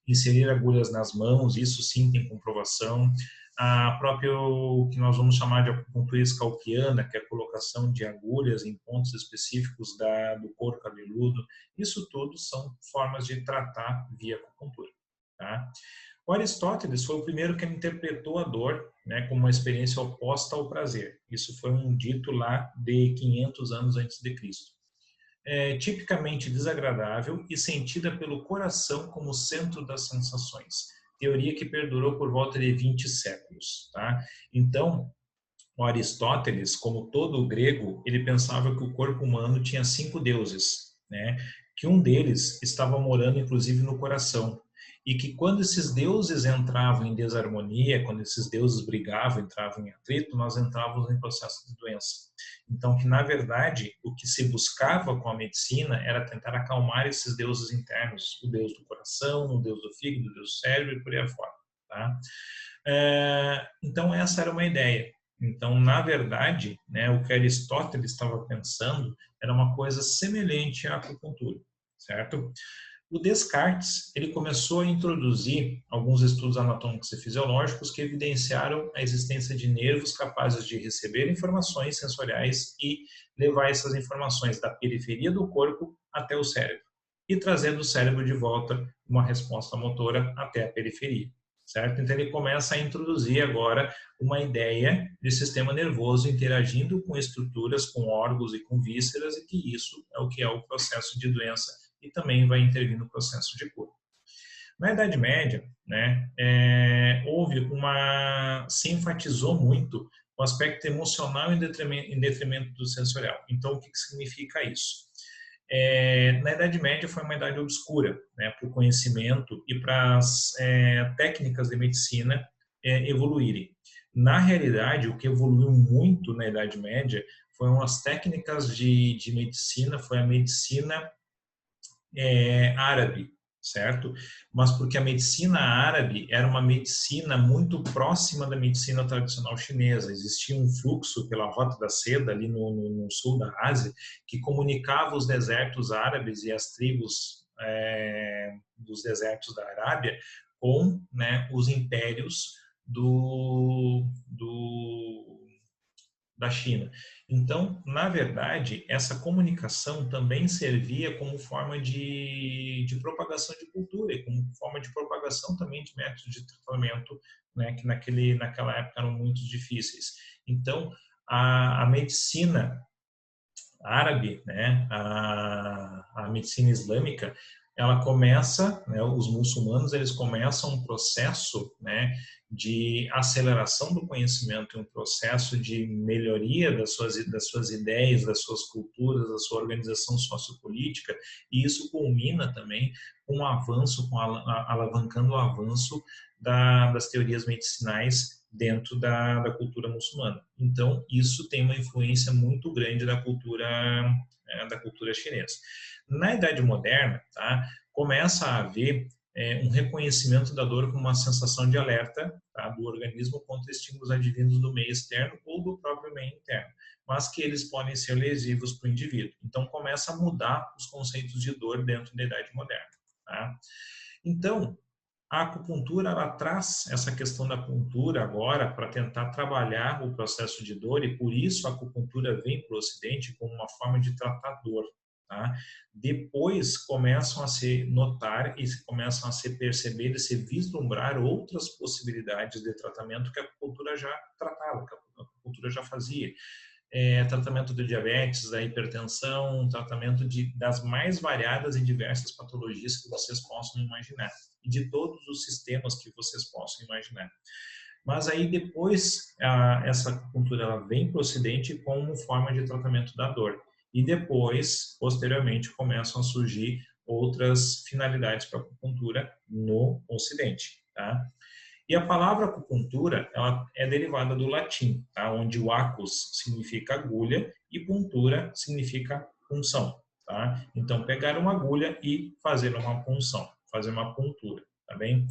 inserir agulhas nas mãos, isso sim tem comprovação. A própria, o que nós vamos chamar de acupuntura escalpiana, que é a colocação de agulhas em pontos específicos do couro cabeludo, isso tudo são formas de tratar via acupuntura. Tá? O Aristóteles foi o primeiro que interpretou a dor, né, como uma experiência oposta ao prazer. Isso foi um dito lá de 500 anos antes de Cristo. Tipicamente desagradável e sentida pelo coração como centro das sensações. Teoria que perdurou por volta de 20 séculos. Tá? Então, o Aristóteles, como todo grego, ele pensava que o corpo humano tinha 5 deuses, né? Que um deles estava morando inclusive no coração. E que quando esses deuses entravam em desarmonia, quando esses deuses brigavam, entravam em atrito, nós entrávamos em processo de doença. Então, que na verdade, o que se buscava com a medicina era tentar acalmar esses deuses internos, o deus do coração, o deus do fígado, o deus do cérebro e por aí afora. Tá? Então, essa era uma ideia. Então, na verdade, né, o que Aristóteles estava pensando era uma coisa semelhante à acupuntura, certo? O Descartes, ele começou a introduzir alguns estudos anatômicos e fisiológicos que evidenciaram a existência de nervos capazes de receber informações sensoriais e levar essas informações da periferia do corpo até o cérebro e trazer do cérebro de volta uma resposta motora até a periferia, certo? Então ele começa a introduzir agora uma ideia de sistema nervoso interagindo com estruturas, com órgãos e com vísceras e que isso é o que é o processo de doença e também vai intervir no processo de cura. Na Idade Média, né, se enfatizou muito o aspecto emocional em detrimento do sensorial. Então, o que significa isso? Na Idade Média foi uma idade obscura, né, para o conhecimento e para as técnicas de medicina evoluírem. Na realidade, o que evoluiu muito na Idade Média foram as técnicas de medicina, foi a medicina árabe, certo? Mas porque a medicina árabe era uma medicina muito próxima da medicina tradicional chinesa. Existia um fluxo pela Rota da Seda, ali no sul da Ásia, que comunicava os desertos árabes e as tribos dos desertos da Arábia com, né, os impérios da China. Então, na verdade, essa comunicação também servia como forma de propagação de cultura e como forma de propagação também de métodos de tratamento, né, que naquela época eram muito difíceis. Então, a medicina árabe, né, a medicina islâmica, ela começa, né, os muçulmanos, eles começam um processo, né, de aceleração do conhecimento, um processo de melhoria das suas ideias, das suas culturas, da sua organização sociopolítica, e isso culmina também com o avanço, alavancando o avanço das teorias medicinais dentro da cultura muçulmana. Então, isso tem uma influência muito grande da cultura chinesa. Na Idade Moderna, tá, começa a haver um reconhecimento da dor como uma sensação de alerta, tá, do organismo contra estímulos advindos do meio externo ou do próprio meio interno, mas que eles podem ser lesivos para o indivíduo. Então, começa a mudar os conceitos de dor dentro da Idade Moderna. Tá? Então, a acupuntura, ela traz essa questão da acupuntura agora para tentar trabalhar o processo de dor, e por isso a acupuntura vem para o Ocidente como uma forma de tratar dor. Tá? Depois começam a se notar e começam a se perceber e se vislumbrar outras possibilidades de tratamento que a acupuntura já tratava, que a acupuntura já fazia. Tratamento de diabetes, da hipertensão, tratamento das mais variadas e diversas patologias que vocês possam imaginar, e de todos os sistemas que vocês possam imaginar. Mas aí depois essa acupuntura ela vem para o Ocidente como forma de tratamento da dor, e depois, posteriormente, começam a surgir outras finalidades para a acupuntura no Ocidente, tá? E a palavra acupuntura, ela é derivada do latim, tá? Onde o acus significa agulha e puntura significa punção, tá? Então, pegar uma agulha e fazer uma punção, fazer uma puntura, tá bem?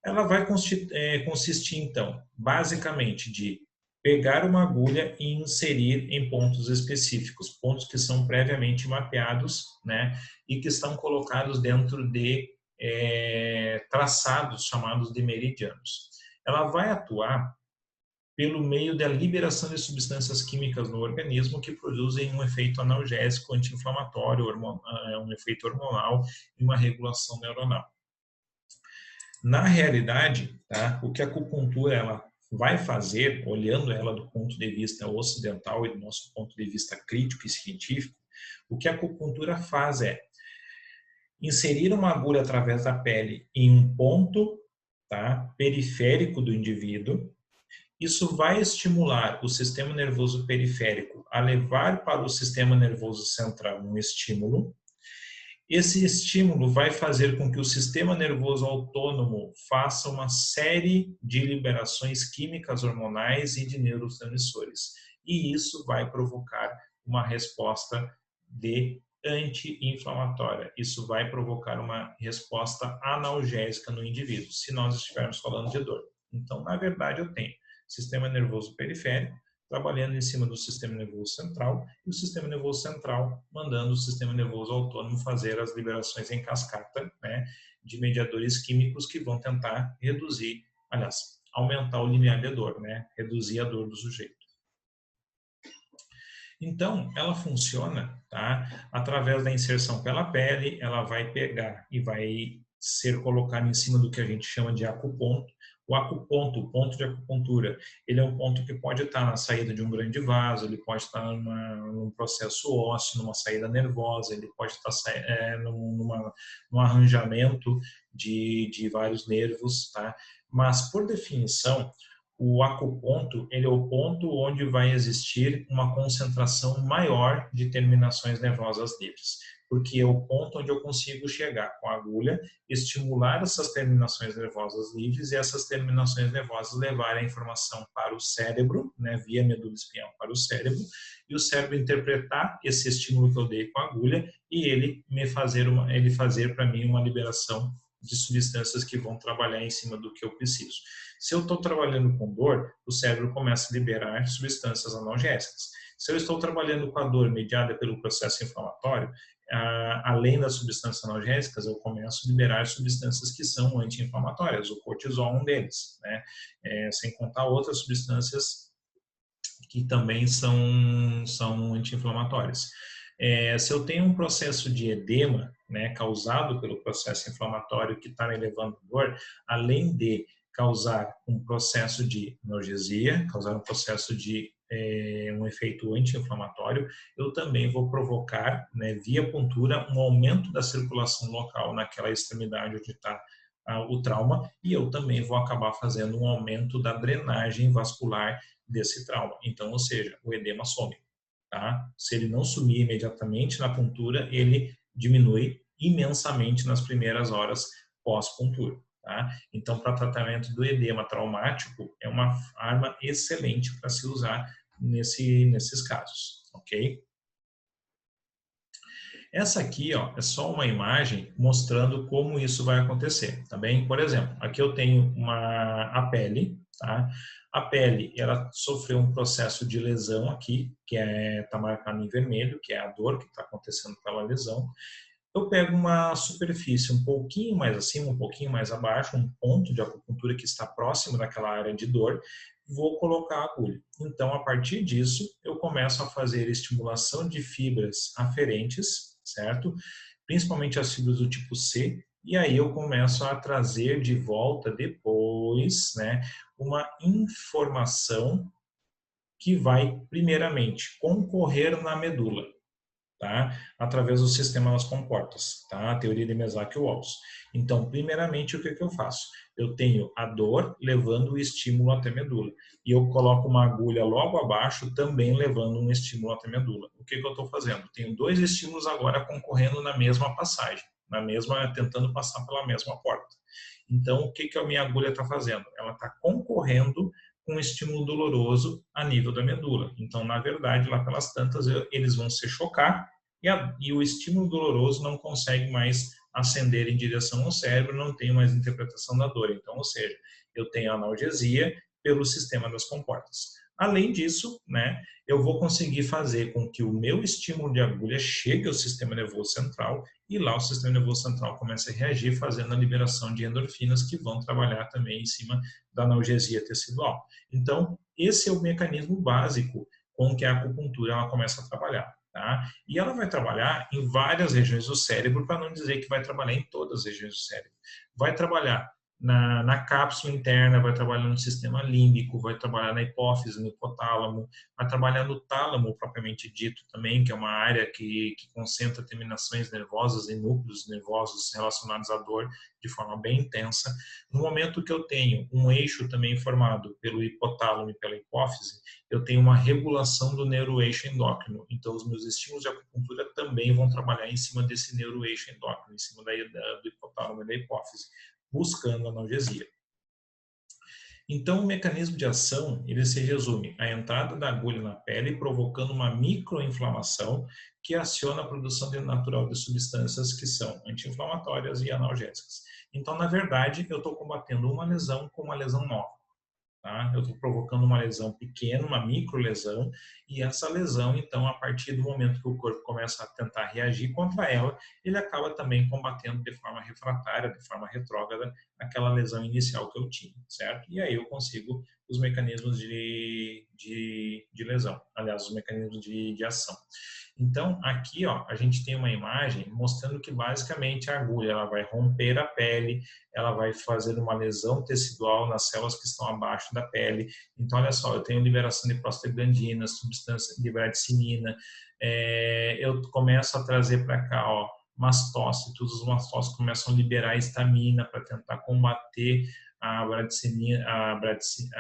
Ela vai consistir, então, basicamente de pegar uma agulha e inserir em pontos específicos, pontos que são previamente mapeados, né? E que estão colocados dentro de traçados chamados de meridianos. Ela vai atuar pelo meio da liberação de substâncias químicas no organismo que produzem um efeito analgésico, anti-inflamatório, um efeito hormonal e uma regulação neuronal. Na realidade, tá, o que a acupuntura ela vai fazer, olhando ela do ponto de vista ocidental e do nosso ponto de vista crítico e científico, o que a acupuntura faz é inserir uma agulha através da pele em um ponto, tá, periférico do indivíduo. Isso vai estimular o sistema nervoso periférico a levar para o sistema nervoso central um estímulo. Esse estímulo vai fazer com que o sistema nervoso autônomo faça uma série de liberações químicas hormonais e de neurotransmissores. E isso vai provocar uma resposta anti-inflamatória. Isso vai provocar uma resposta analgésica no indivíduo, se nós estivermos falando de dor. Então, na verdade, eu tenho sistema nervoso periférico trabalhando em cima do sistema nervoso central e o sistema nervoso central mandando o sistema nervoso autônomo fazer as liberações em cascata, né, de mediadores químicos que vão tentar reduzir, aliás, aumentar o limiar de dor, né, reduzir a dor do sujeito. Então, ela funciona, tá, através da inserção pela pele, ela vai pegar e vai ser colocada em cima do que a gente chama de acuponto. O acuponto, o ponto de acupuntura, ele é um ponto que pode estar na saída de um grande vaso, ele pode estar num processo ósseo, numa saída nervosa, ele pode estar num arranjamento de vários nervos, tá? Mas, por definição, o acuponto, ele é o ponto onde vai existir uma concentração maior de terminações nervosas livres. porque é o ponto onde eu consigo chegar com a agulha, estimular essas terminações nervosas livres e essas terminações nervosas levarem a informação para o cérebro, né, via medula espinhal para o cérebro, e o cérebro interpretar esse estímulo que eu dei com a agulha e ele fazer para mim uma liberação de substâncias que vão trabalhar em cima do que eu preciso. Se eu estou trabalhando com dor, o cérebro começa a liberar substâncias analgésicas. Se eu estou trabalhando com a dor mediada pelo processo inflamatório, além das substâncias analgésicas, eu começo a liberar substâncias que são anti-inflamatórias, o cortisol é um deles, né? Sem contar outras substâncias que também são anti-inflamatórias. Se eu tenho um processo de edema, né, causado pelo processo inflamatório que está me levando dor, além de causar um processo de analgesia, causar um processo de um efeito anti-inflamatório, eu também vou provocar, né, via puntura, um aumento da circulação local naquela extremidade onde está o trauma, e eu também vou acabar fazendo um aumento da drenagem vascular desse trauma. Então, ou seja, o edema some. Tá? Se ele não sumir imediatamente na puntura, ele diminui imensamente nas primeiras horas pós-puntura. Tá? Então, para tratamento do edema traumático, é uma arma excelente para se usar nesses casos, ok? Essa aqui, ó, é só uma imagem mostrando como isso vai acontecer, tá bem? Por exemplo, aqui eu tenho a pele, tá? A pele, ela sofreu um processo de lesão aqui, que tá marcado em vermelho, que é a dor que está acontecendo pela lesão. Eu pego uma superfície um pouquinho mais acima, um pouquinho mais abaixo, um ponto de acupuntura que está próximo daquela área de dor, vou colocar a agulha. Então, a partir disso, eu começo a fazer estimulação de fibras aferentes, certo? Principalmente as fibras do tipo C, e aí eu começo a trazer de volta depois, né, uma informação que vai, primeiramente, concorrer na medula, tá? Através do sistema das comportas, tá? A teoria de Merzaker-Walsh. Então, primeiramente, o que eu faço? Eu tenho a dor levando o estímulo até a medula. E eu coloco uma agulha logo abaixo, também levando um estímulo até a medula. O que eu estou fazendo? Tenho dois estímulos agora concorrendo na mesma passagem, tentando passar pela mesma porta. Então, o que a minha agulha está fazendo? Ela está concorrendo com um estímulo doloroso a nível da medula. Então, na verdade, lá pelas tantas, eles vão se chocar e o estímulo doloroso não consegue mais ascender em direção ao cérebro, não tem mais interpretação da dor. Então, ou seja, eu tenho analgesia pelo sistema das comportas. Além disso, né, eu vou conseguir fazer com que o meu estímulo de agulha chegue ao sistema nervoso central e lá o sistema nervoso central comece a reagir, fazendo a liberação de endorfinas que vão trabalhar também em cima da analgesia tecidual. Então, esse é o mecanismo básico com que a acupuntura ela começa a trabalhar. Tá? E ela vai trabalhar em várias regiões do cérebro, para não dizer que vai trabalhar em todas as regiões do cérebro. Vai trabalhar na cápsula interna, vai trabalhar no sistema límbico, vai trabalhar na hipófise, no hipotálamo, vai trabalhar no tálamo propriamente dito também, que é uma área que concentra terminações nervosas e núcleos nervosos relacionados à dor de forma bem intensa. No momento que eu tenho um eixo também formado pelo hipotálamo e pela hipófise, eu tenho uma regulação do neuroeixo endócrino. Então, os meus estímulos de acupuntura também vão trabalhar em cima desse neuroeixo endócrino, em cima do hipotálamo e da hipófise, buscando analgesia. Então, o mecanismo de ação, ele se resume à entrada da agulha na pele, provocando uma microinflamação que aciona a produção natural de substâncias que são anti-inflamatórias e analgésicas. Então, na verdade, eu estou combatendo uma lesão com uma lesão nova. Tá? Eu estou provocando uma lesão pequena, uma microlesão, e essa lesão, então, a partir do momento que o corpo começa a tentar reagir contra ela, ele acaba também combatendo de forma refratária, de forma retrógrada, aquela lesão inicial que eu tinha, certo? E aí eu consigo os mecanismos de lesão, aliás, os mecanismos de ação. Então, aqui, ó, a gente tem uma imagem mostrando que basicamente a agulha ela vai romper a pele, ela vai fazer uma lesão tecidual nas células que estão abaixo da pele. Então, olha só, eu tenho liberação de prostaglandinas, substância de bradicinin, eu começo a trazer para cá, ó, mastócitos, os mastócitos começam a liberar histamina para tentar combater a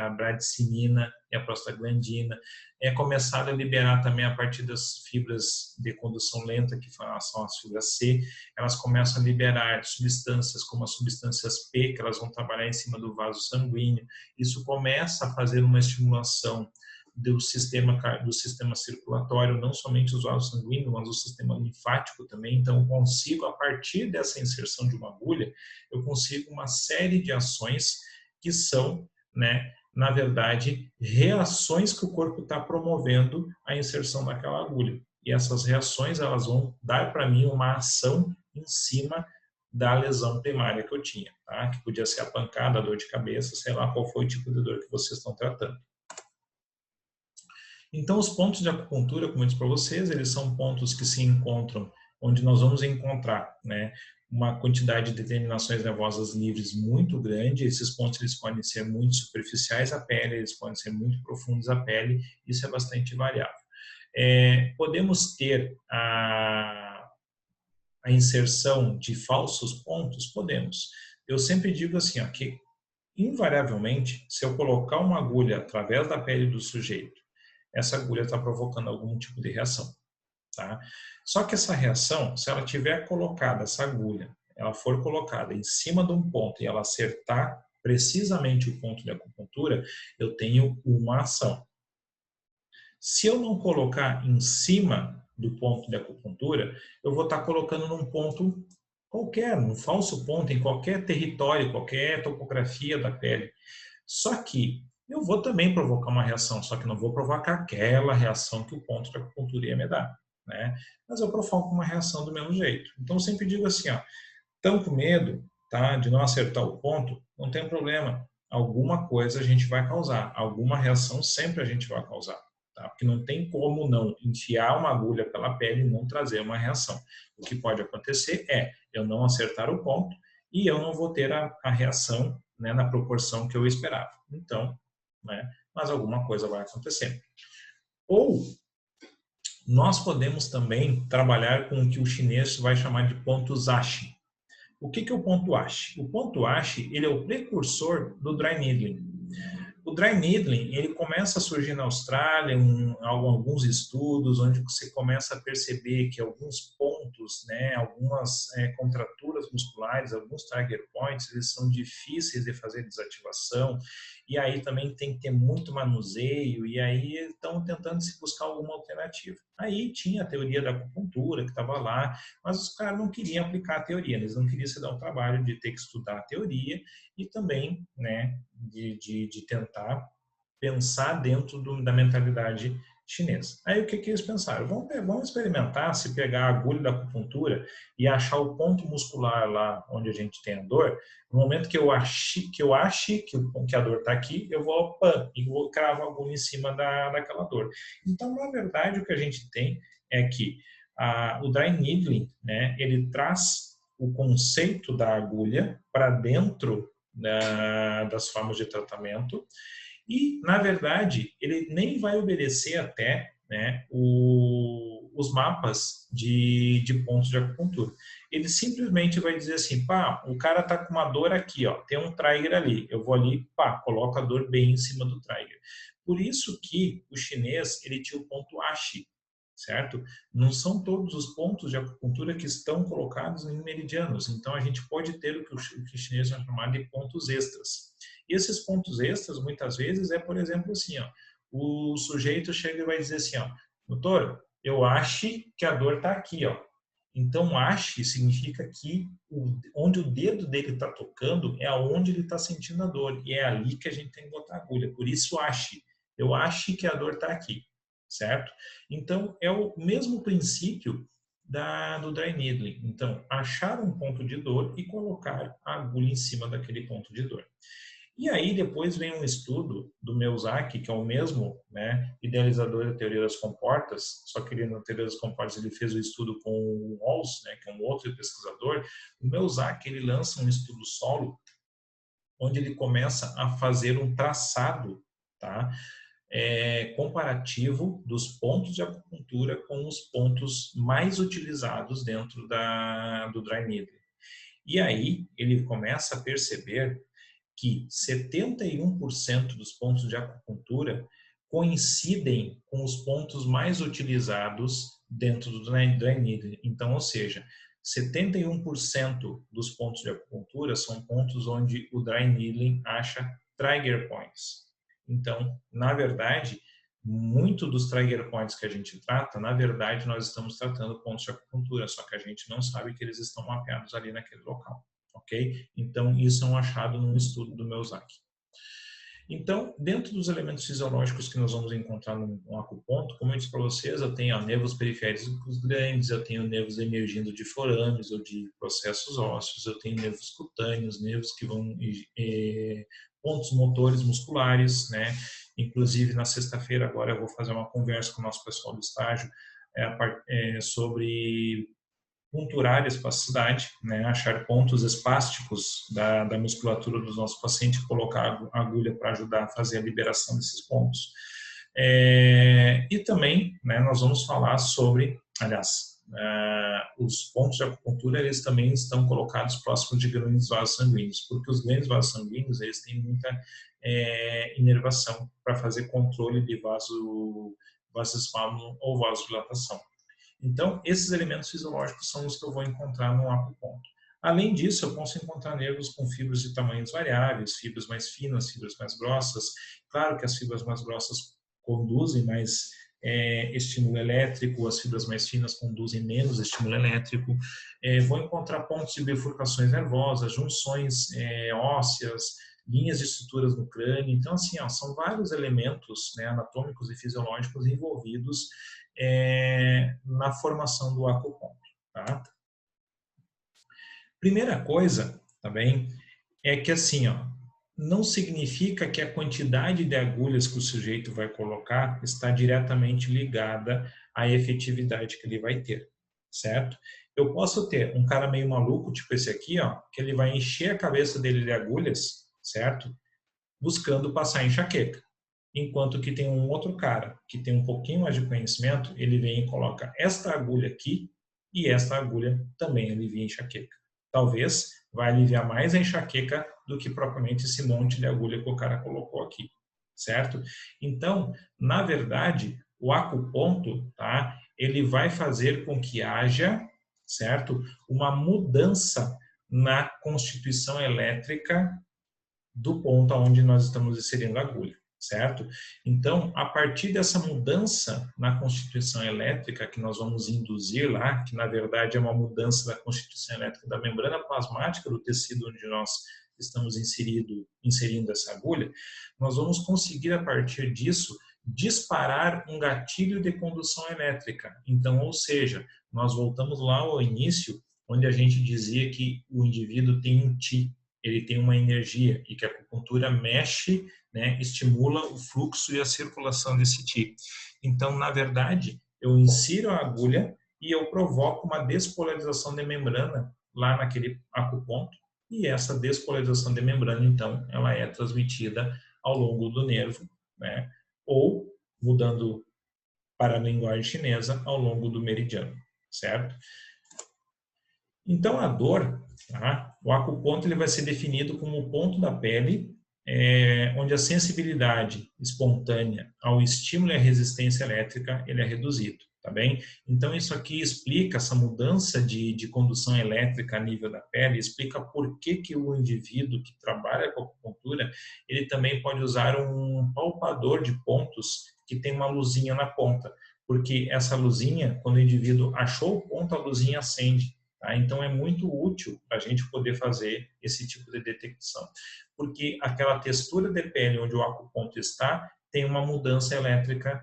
bradicinina e a prostaglandina. É começado a liberar também a partir das fibras de condução lenta, que são as fibras C, elas começam a liberar substâncias como as substâncias P, que elas vão trabalhar em cima do vaso sanguíneo. Isso começa a fazer uma estimulação do sistema circulatório, não somente os vasos sanguíneos, mas o sistema linfático também. Então, eu consigo, a partir dessa inserção de uma agulha, eu consigo uma série de ações que são, né, na verdade, reações que o corpo está promovendo a inserção daquela agulha. E essas reações, elas vão dar para mim uma ação em cima da lesão primária que eu tinha, tá? Que podia ser a pancada, a dor de cabeça, sei lá qual foi o tipo de dor que vocês estão tratando. Então, os pontos de acupuntura, como eu disse para vocês, eles são pontos que se encontram, onde nós vamos encontrar, né, uma quantidade de terminações nervosas livres muito grande. Esses pontos eles podem ser muito superficiais à pele, eles podem ser muito profundos à pele, isso é bastante variável. Podemos ter a inserção de falsos pontos? Podemos. Eu sempre digo assim, ó, que invariavelmente, se eu colocar uma agulha através da pele do sujeito, essa agulha está provocando algum tipo de reação. Tá? Só que essa reação, se ela tiver colocada, essa agulha, ela for colocada em cima de um ponto e ela acertar precisamente o ponto de acupuntura, eu tenho uma ação. Se eu não colocar em cima do ponto de acupuntura, eu vou estar colocando num ponto qualquer, num falso ponto, em qualquer território, qualquer topografia da pele. Só que eu vou também provocar uma reação, só que não vou provocar aquela reação que o ponto de acupuntura ia me dar, né? Mas eu provoco uma reação do mesmo jeito. Então eu sempre digo assim, ó, estão com medo, tá, de não acertar o ponto, não tem problema. Alguma coisa a gente vai causar, alguma reação sempre a gente vai causar, tá? Porque não tem como não enfiar uma agulha pela pele e não trazer uma reação. O que pode acontecer é eu não acertar o ponto e eu não vou ter a reação, né, na proporção que eu esperava. Então, né, mas alguma coisa vai acontecer. Ou nós podemos também trabalhar com o que o chinês vai chamar de ponto zashi. O que é o ponto ashi? O ponto ashi, ele é o precursor do dry needling. O dry needling, ele começa a surgir na Austrália, alguns estudos, onde você começa a perceber que alguns pontos, né, algumas contraturas musculares, alguns trigger points, eles são difíceis de fazer desativação, e aí também tem que ter muito manuseio, e aí estão tentando se buscar alguma alternativa. Aí tinha a teoria da acupuntura, que estava lá, mas os caras não queriam aplicar a teoria, eles não queriam se dar o trabalho de ter que estudar a teoria e também, né, de tentar pensar dentro da mentalidade chinesa. Aí o que eles pensaram? Vamos experimentar se pegar a agulha da acupuntura e achar o ponto muscular lá onde a gente tem a dor. No momento que eu ache que a dor está aqui, eu vou e vou cravar a agulha em cima daquela dor. Então, na verdade, o que a gente tem é que o dry needling, né, ele traz o conceito da agulha para dentro das formas de tratamento e, na verdade, ele nem vai obedecer até, né, os mapas de pontos de acupuntura. Ele simplesmente vai dizer assim, pá, o cara tá com uma dor aqui, ó, tem um trigger ali, eu vou ali, pá, coloco a dor bem em cima do trigger. Por isso que o chinês, ele tinha o ponto ashi, certo? Não são todos os pontos de acupuntura que estão colocados em meridianos, então a gente pode ter o que os chineses vão chamar de pontos extras. E esses pontos extras, muitas vezes, por exemplo, assim, ó, o sujeito chega e vai dizer assim, ó, doutor, eu acho que a dor está aqui, ó. Então, ache significa que onde o dedo dele está tocando é aonde ele está sentindo a dor, e é ali que a gente tem que botar a agulha. Por isso, ache. Eu acho que a dor está aqui, certo? Então, é o mesmo princípio do dry needling. Então, achar um ponto de dor e colocar a agulha em cima daquele ponto de dor. E aí depois vem um estudo do Miyazaki, que é o mesmo, né, idealizador da teoria das comportas, só que ele, na teoria das comportas, ele fez o estudo com o Walls, né, que é um outro pesquisador. O Miyazaki, ele lança um estudo solo, onde ele começa a fazer um traçado, tá, comparativo dos pontos de acupuntura com os pontos mais utilizados dentro do dry needling. E aí ele começa a perceber que 71% dos pontos de acupuntura coincidem com os pontos mais utilizados dentro do dry needling. Então, ou seja, 71% dos pontos de acupuntura são pontos onde o dry needling acha trigger points. Então, na verdade, muito dos trigger points que a gente trata, na verdade, nós estamos tratando pontos de acupuntura, só que a gente não sabe que eles estão mapeados ali naquele local, ok? Então, isso é um achado num estudo do Miyazaki. Então, dentro dos elementos fisiológicos que nós vamos encontrar no acuponto, como eu disse para vocês, eu tenho nervos periféricos grandes, eu tenho nervos emergindo de forames ou de processos ósseos, eu tenho nervos cutâneos, nervos que vão pontos motores musculares, né? Inclusive, na sexta-feira agora eu vou fazer uma conversa com o nosso pessoal do estágio sobre punturar a espasticidade, né, achar pontos espásticos da musculatura dos nossos pacientes e colocar a agulha para ajudar a fazer a liberação desses pontos. E também, né, nós vamos falar sobre, aliás, os pontos de acupuntura, eles também estão colocados próximos de grandes vasos sanguíneos, porque os grandes vasos sanguíneos, eles têm muita inervação para fazer controle de vasoespasmo ou vasodilatação. Então, esses elementos fisiológicos são os que eu vou encontrar no acuponto. Além disso, eu posso encontrar nervos com fibras de tamanhos variáveis, fibras mais finas, fibras mais grossas. Claro que as fibras mais grossas conduzem mais estímulo elétrico, as fibras mais finas conduzem menos estímulo elétrico. Vou encontrar pontos de bifurcações nervosas, junções ósseas, linhas de estruturas no crânio. Então, assim, são vários elementos, né, anatômicos e fisiológicos envolvidos na formação do acuponto. Tá? Primeira coisa, também, é que assim, não significa que a quantidade de agulhas que o sujeito vai colocar está diretamente ligada à efetividade que ele vai ter, certo? Eu posso ter um cara meio maluco, tipo esse aqui, que ele vai encher a cabeça dele de agulhas, certo? Buscando passar enxaqueca. Enquanto que tem um outro cara que tem um pouquinho mais de conhecimento, ele vem e coloca esta agulha aqui e esta agulha também alivia a enxaqueca. Talvez vai aliviar mais a enxaqueca do que propriamente esse monte de agulha que o cara colocou aqui, certo? Então, na verdade, o acuponto, tá? Ele vai fazer com que haja, certo? Uma mudança na constituição elétrica do ponto onde nós estamos inserindo a agulha, certo? Então, a partir dessa mudança na constituição elétrica que nós vamos induzir lá, que na verdade é uma mudança da constituição elétrica da membrana plasmática do tecido onde nós estamos inserindo essa agulha, nós vamos conseguir a partir disso disparar um gatilho de condução elétrica. Então, ou seja, nós voltamos lá ao início, onde a gente dizia que o indivíduo tem um Ti, ele tem uma energia e que a acupuntura mexe, né, estimula o fluxo e a circulação desse Ti. Então, na verdade, eu insiro a agulha e eu provoco uma despolarização de membrana lá naquele acuponto e essa despolarização de membrana, então, ela é transmitida ao longo do nervo, né, ou, mudando para a linguagem chinesa, ao longo do meridiano, certo? Então, a dor, tá? O acuponto ele vai ser definido como o ponto da pele onde a sensibilidade espontânea ao estímulo e à resistência elétrica ele é reduzido, tá bem? Então, isso aqui explica essa mudança de condução elétrica a nível da pele, explica por que o indivíduo que trabalha com acupuntura, ele também pode usar um palpador de pontos que tem uma luzinha na ponta, porque essa luzinha, quando o indivíduo achou o ponto, a luzinha acende. Tá? Então, é muito útil para a gente poder fazer esse tipo de detecção, porque aquela textura de pele onde o acuponto está tem uma mudança elétrica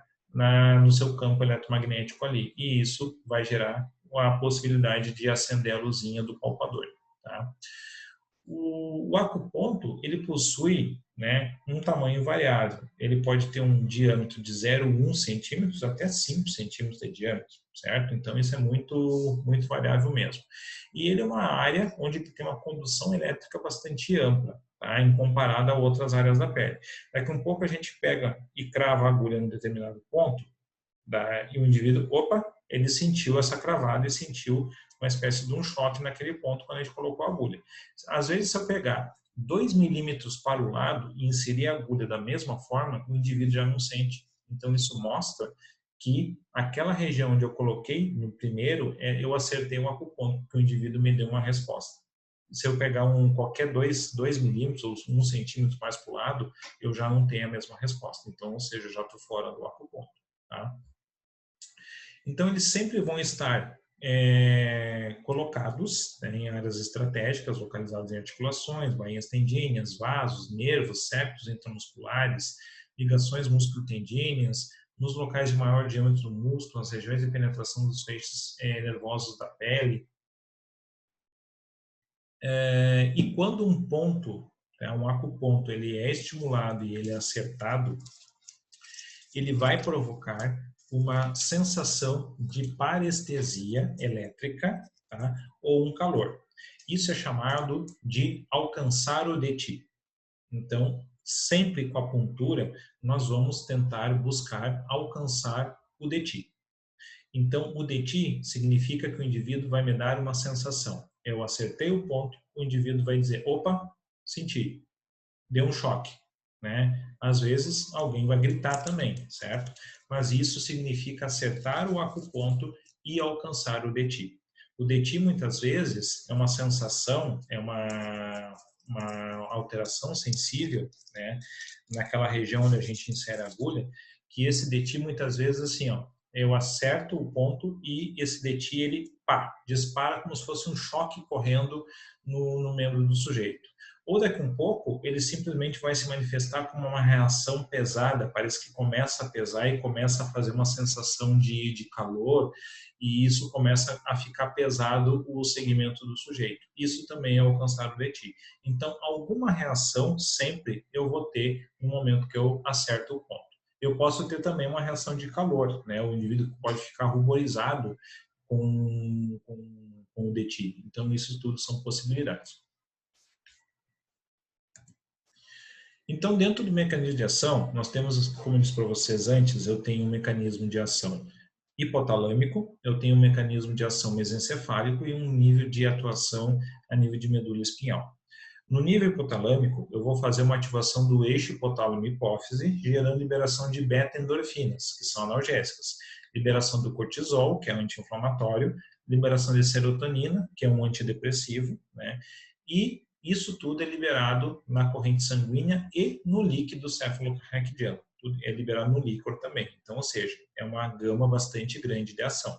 no seu campo eletromagnético ali, e isso vai gerar a possibilidade de acender a luzinha do palpador. Tá? O acuponto, ele possui, né, um tamanho variável. Ele pode ter um diâmetro de 0,1 centímetros até 5 centímetros de diâmetro, certo? Então, isso é muito, muito variável mesmo. E ele é uma área onde tem uma condução elétrica bastante ampla, tá? Em comparado a outras áreas da pele. Daqui um pouco a gente pega e crava a agulha em um determinado ponto, e o indivíduo, ele sentiu essa cravada e sentiu uma espécie de um choque naquele ponto quando a gente colocou a agulha. Às vezes, se eu pegar 2 milímetros para o lado e inserir a agulha da mesma forma, o indivíduo já não sente. Então, isso mostra que aquela região onde eu coloquei no primeiro, eu acertei um acuponto, que o indivíduo me deu uma resposta. Se eu pegar qualquer 2 milímetros ou 1 centímetro mais para o lado, eu já não tenho a mesma resposta. Então, ou seja, já estou fora do acuponto. Tá? Então, eles sempre vão estar colocados, né, em áreas estratégicas, localizadas em articulações, bainhas tendíneas, vasos, nervos, septos intramusculares, ligações músculo-tendíneas, nos locais de maior diâmetro do músculo, nas regiões de penetração dos feixes nervosos da pele. E quando um ponto, um acuponto, ele é estimulado e ele é acertado, ele vai provocar uma sensação de parestesia elétrica, tá? Ou um calor. Isso é chamado de alcançar o DTI. Então, sempre com a puntura, nós vamos tentar buscar alcançar o DTI. Então, o DTI significa que o indivíduo vai me dar uma sensação. Eu acertei o ponto, o indivíduo vai dizer, opa, senti, deu um choque. Né? Às vezes, alguém vai gritar também, certo? Mas isso significa acertar o acuponto e alcançar o DTI. O DTI, muitas vezes, é uma sensação, é uma alteração sensível, né? Naquela região onde a gente insere a agulha, que esse DTI, muitas vezes, assim, ó, eu acerto o ponto e esse DTI, ele dispara como se fosse um choque correndo no membro do sujeito. Ou daqui a um pouco, ele simplesmente vai se manifestar como uma reação pesada, parece que começa a pesar e começa a fazer uma sensação de calor, e isso começa a ficar pesado o segmento do sujeito. Isso também é alcançar o DTI. Então, alguma reação sempre eu vou ter no momento que eu acerto o ponto. Eu posso ter também uma reação de calor, né? O indivíduo pode ficar ruborizado com o DTI. Então, isso tudo são possibilidades. Então, dentro do mecanismo de ação, nós temos, como eu disse para vocês antes, eu tenho um mecanismo de ação hipotalâmico, eu tenho um mecanismo de ação mesencefálico e um nível de atuação a nível de medula espinhal. No nível hipotalâmico, eu vou fazer uma ativação do eixo hipotálamo-hipófise, gerando liberação de beta-endorfinas, que são analgésicas, liberação do cortisol, que é anti-inflamatório, liberação de serotonina, que é um antidepressivo, né? E isso tudo é liberado na corrente sanguínea e no líquido cefalorraquidiano. Tudo é liberado no líquor também. Então, ou seja, é uma gama bastante grande de ação.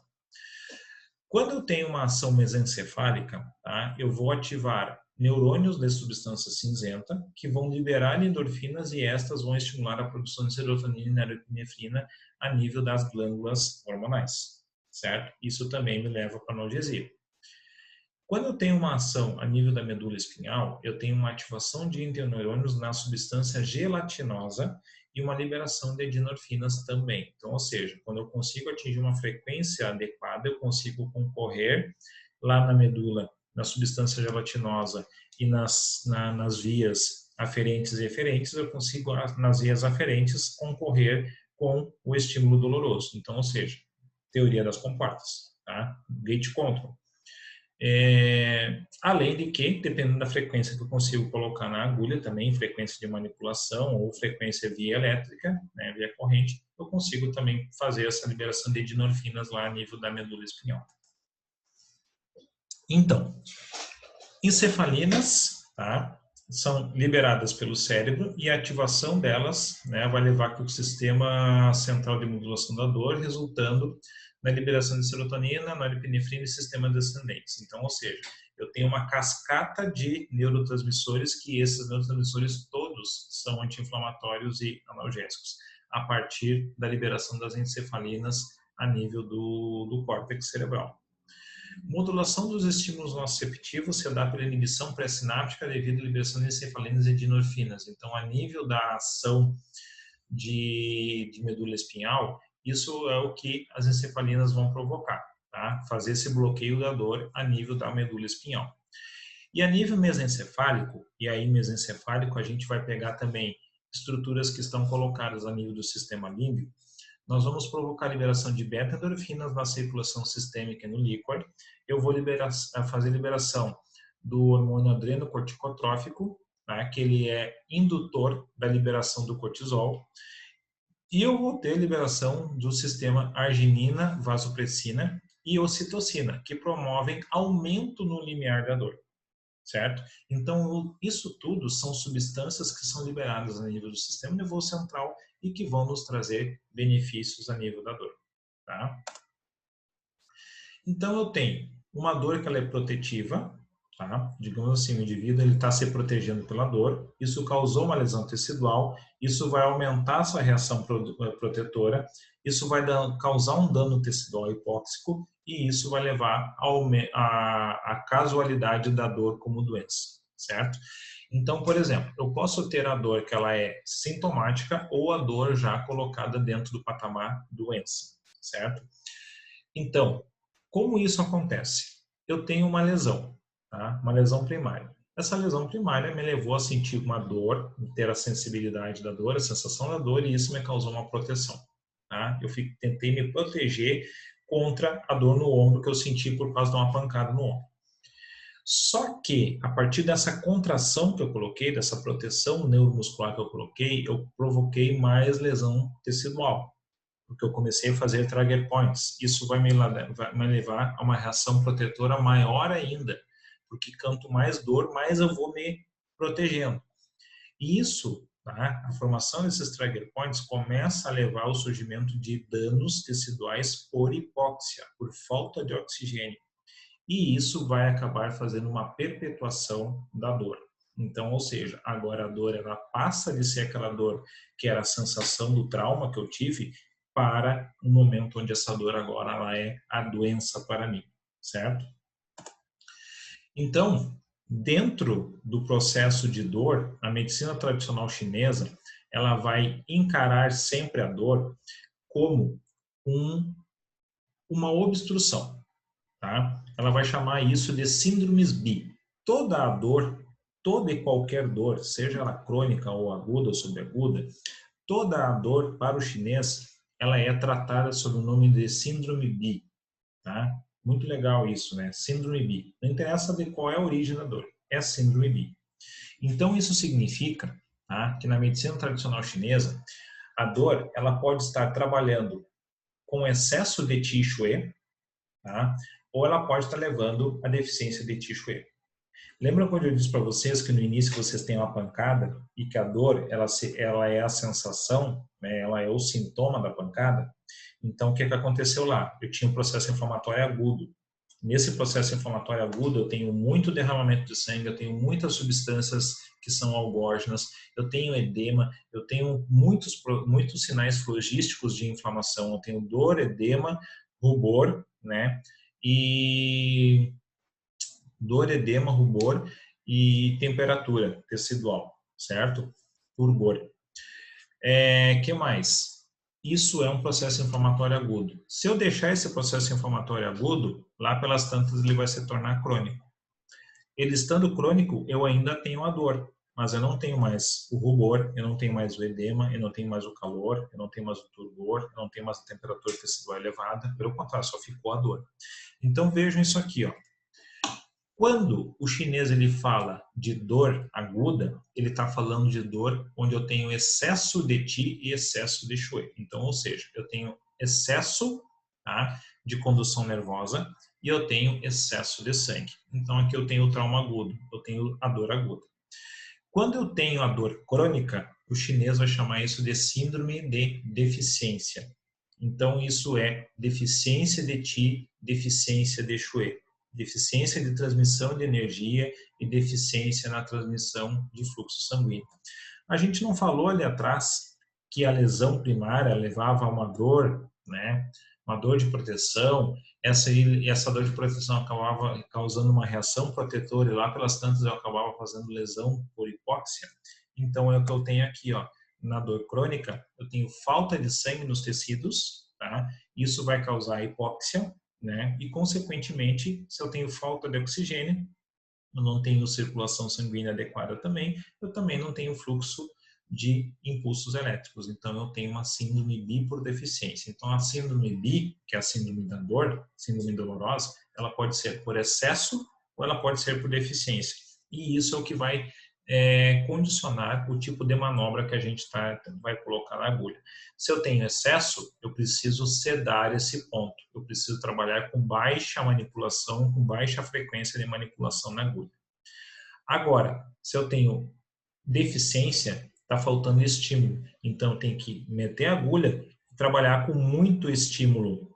Quando eu tenho uma ação mesencefálica, tá, eu vou ativar neurônios de substância cinzenta que vão liberar endorfinas e estas vão estimular a produção de serotonina e norepinefrina a nível das glândulas hormonais, certo? Isso também me leva para a analgesia. Quando eu tenho uma ação a nível da medula espinhal, eu tenho uma ativação de interneurônios na substância gelatinosa e uma liberação de endorfinas também. Então, ou seja, quando eu consigo atingir uma frequência adequada, eu consigo concorrer lá na medula, na substância gelatinosa e nas vias aferentes e eferentes, eu consigo, nas vias aferentes, concorrer com o estímulo doloroso. Então, ou seja, teoria das comportas, tá? Gate control. Além de que, dependendo da frequência que eu consigo colocar na agulha, também frequência de manipulação ou frequência via elétrica, né, via corrente, eu consigo também fazer essa liberação de endorfinas lá a nível da medula espinhal. Então, encefalinas, tá, são liberadas pelo cérebro e a ativação delas, né, vai levar para o sistema central de modulação da dor, resultando na liberação de serotonina, norepinefrina e sistemas descendentes. Então, ou seja, eu tenho uma cascata de neurotransmissores que esses neurotransmissores todos são anti-inflamatórios e analgésicos, a partir da liberação das encefalinas a nível do córtex cerebral. Modulação dos estímulos nociceptivos se dá pela inibição pré-sináptica devido à liberação de encefalinas e de endorfinas. Então, a nível da ação de medula espinhal, isso é o que as encefalinas vão provocar, tá? Fazer esse bloqueio da dor a nível da medula espinhal. E a nível mesencefálico, e aí mesencefálico a gente vai pegar também estruturas que estão colocadas a nível do sistema límbico, nós vamos provocar a liberação de beta-endorfinas na circulação sistêmica e no líquor. Eu vou fazer liberação do hormônio adrenocorticotrófico, tá? Que ele é indutor da liberação do cortisol, e eu vou ter liberação do sistema arginina, vasopressina e ocitocina, que promovem aumento no limiar da dor, certo? Então, isso tudo são substâncias que são liberadas a nível do sistema nervoso central e que vão nos trazer benefícios a nível da dor, tá? Então, eu tenho uma dor que ela é protetiva, tá? Digamos assim, o indivíduo está se protegendo pela dor, isso causou uma lesão tecidual, isso vai aumentar a sua reação protetora, isso vai causar um dano tecidual hipóxico e isso vai levar a casualidade da dor como doença, certo? Então, por exemplo, eu posso ter a dor que ela é sintomática ou a dor já colocada dentro do patamar doença, certo? Então, como isso acontece? Eu tenho uma lesão, tá? Uma lesão primária. Essa lesão primária me levou a sentir uma dor, ter a sensibilidade da dor, a sensação da dor, e isso me causou uma proteção. Tá? Tentei me proteger contra a dor no ombro que eu senti por causa de uma pancada no ombro. Só que, a partir dessa contração que eu coloquei, dessa proteção neuromuscular que eu provoquei mais lesão tecidual, porque eu comecei a fazer trigger points. Isso vai me levar a uma reação protetora maior ainda, porque quanto mais dor, mais eu vou me protegendo. E isso, tá? A formação desses trigger points começa a levar ao surgimento de danos teciduais por hipóxia, por falta de oxigênio. E isso vai acabar fazendo uma perpetuação da dor. Então, ou seja, agora a dor ela passa de ser aquela dor que era a sensação do trauma que eu tive para um momento onde essa dor agora ela é a doença para mim, certo? Então, dentro do processo de dor, a medicina tradicional chinesa, ela vai encarar sempre a dor como uma obstrução, tá? Ela vai chamar isso de síndromes bi. Toda a dor, toda e qualquer dor, seja ela crônica ou aguda ou subaguda, toda a dor para o chinês, ela é tratada sob o nome de síndrome bi, tá? Muito legal isso, né? Síndrome bi. Não interessa de qual é a origem da dor, é síndrome bi. Então isso significa, tá, que na medicina tradicional chinesa, a dor, ela pode estar trabalhando com excesso de Qi Shui, tá? Ou ela pode estar levando a deficiência de Qi Shui. Lembra quando eu disse para vocês que no início vocês têm uma pancada e que a dor ela é a sensação, né, ela é o sintoma da pancada? Então, o que aconteceu lá? Eu tinha um processo inflamatório agudo. Nesse processo inflamatório agudo, eu tenho muito derramamento de sangue, eu tenho muitas substâncias que são algógenas, eu tenho edema, eu tenho muitos sinais flogísticos de inflamação, eu tenho dor, edema, rubor, né? E dor, edema, rubor e temperatura tecidual, certo? Turgor. Que mais? Isso é um processo inflamatório agudo. Se eu deixar esse processo inflamatório agudo, lá pelas tantas ele vai se tornar crônico. Ele estando crônico, eu ainda tenho a dor, mas eu não tenho mais o rubor, eu não tenho mais o edema, eu não tenho mais o calor, eu não tenho mais o turgor, eu não tenho mais a temperatura tecidual elevada, pelo contrário, só ficou a dor. Então vejam isso aqui, ó. Quando o chinês ele fala de dor aguda, ele está falando de dor onde eu tenho excesso de Qi e excesso de Shui. Então, ou seja, eu tenho excesso, tá, de condução nervosa e eu tenho excesso de sangue. Então, aqui eu tenho o trauma agudo, eu tenho a dor aguda. Quando eu tenho a dor crônica, o chinês vai chamar isso de síndrome de deficiência. Então, isso é deficiência de Qi, deficiência de Shui. Deficiência de transmissão de energia e deficiência na transmissão de fluxo sanguíneo. A gente não falou ali atrás que a lesão primária levava a uma dor, né? Uma dor de proteção. Essa dor de proteção acabava causando uma reação protetora e lá pelas tantas eu acabava fazendo lesão por hipóxia. Então é o que eu tenho aqui, ó. Na dor crônica, eu tenho falta de sangue nos tecidos, tá? Isso vai causar hipóxia, né? E, consequentemente, se eu tenho falta de oxigênio, eu não tenho circulação sanguínea adequada também, eu também não tenho fluxo de impulsos elétricos. Então, eu tenho uma síndrome bi por deficiência. Então, a síndrome bi, que é a síndrome da dor, síndrome dolorosa, ela pode ser por excesso ou ela pode ser por deficiência. E isso é o que vai condicionar o tipo de manobra que a gente vai colocar na agulha. Se eu tenho excesso, eu preciso sedar esse ponto. Eu preciso trabalhar com baixa manipulação, com baixa frequência de manipulação na agulha. Agora, se eu tenho deficiência, está faltando estímulo. Então, eu tenho que meter a agulha e trabalhar com muito estímulo,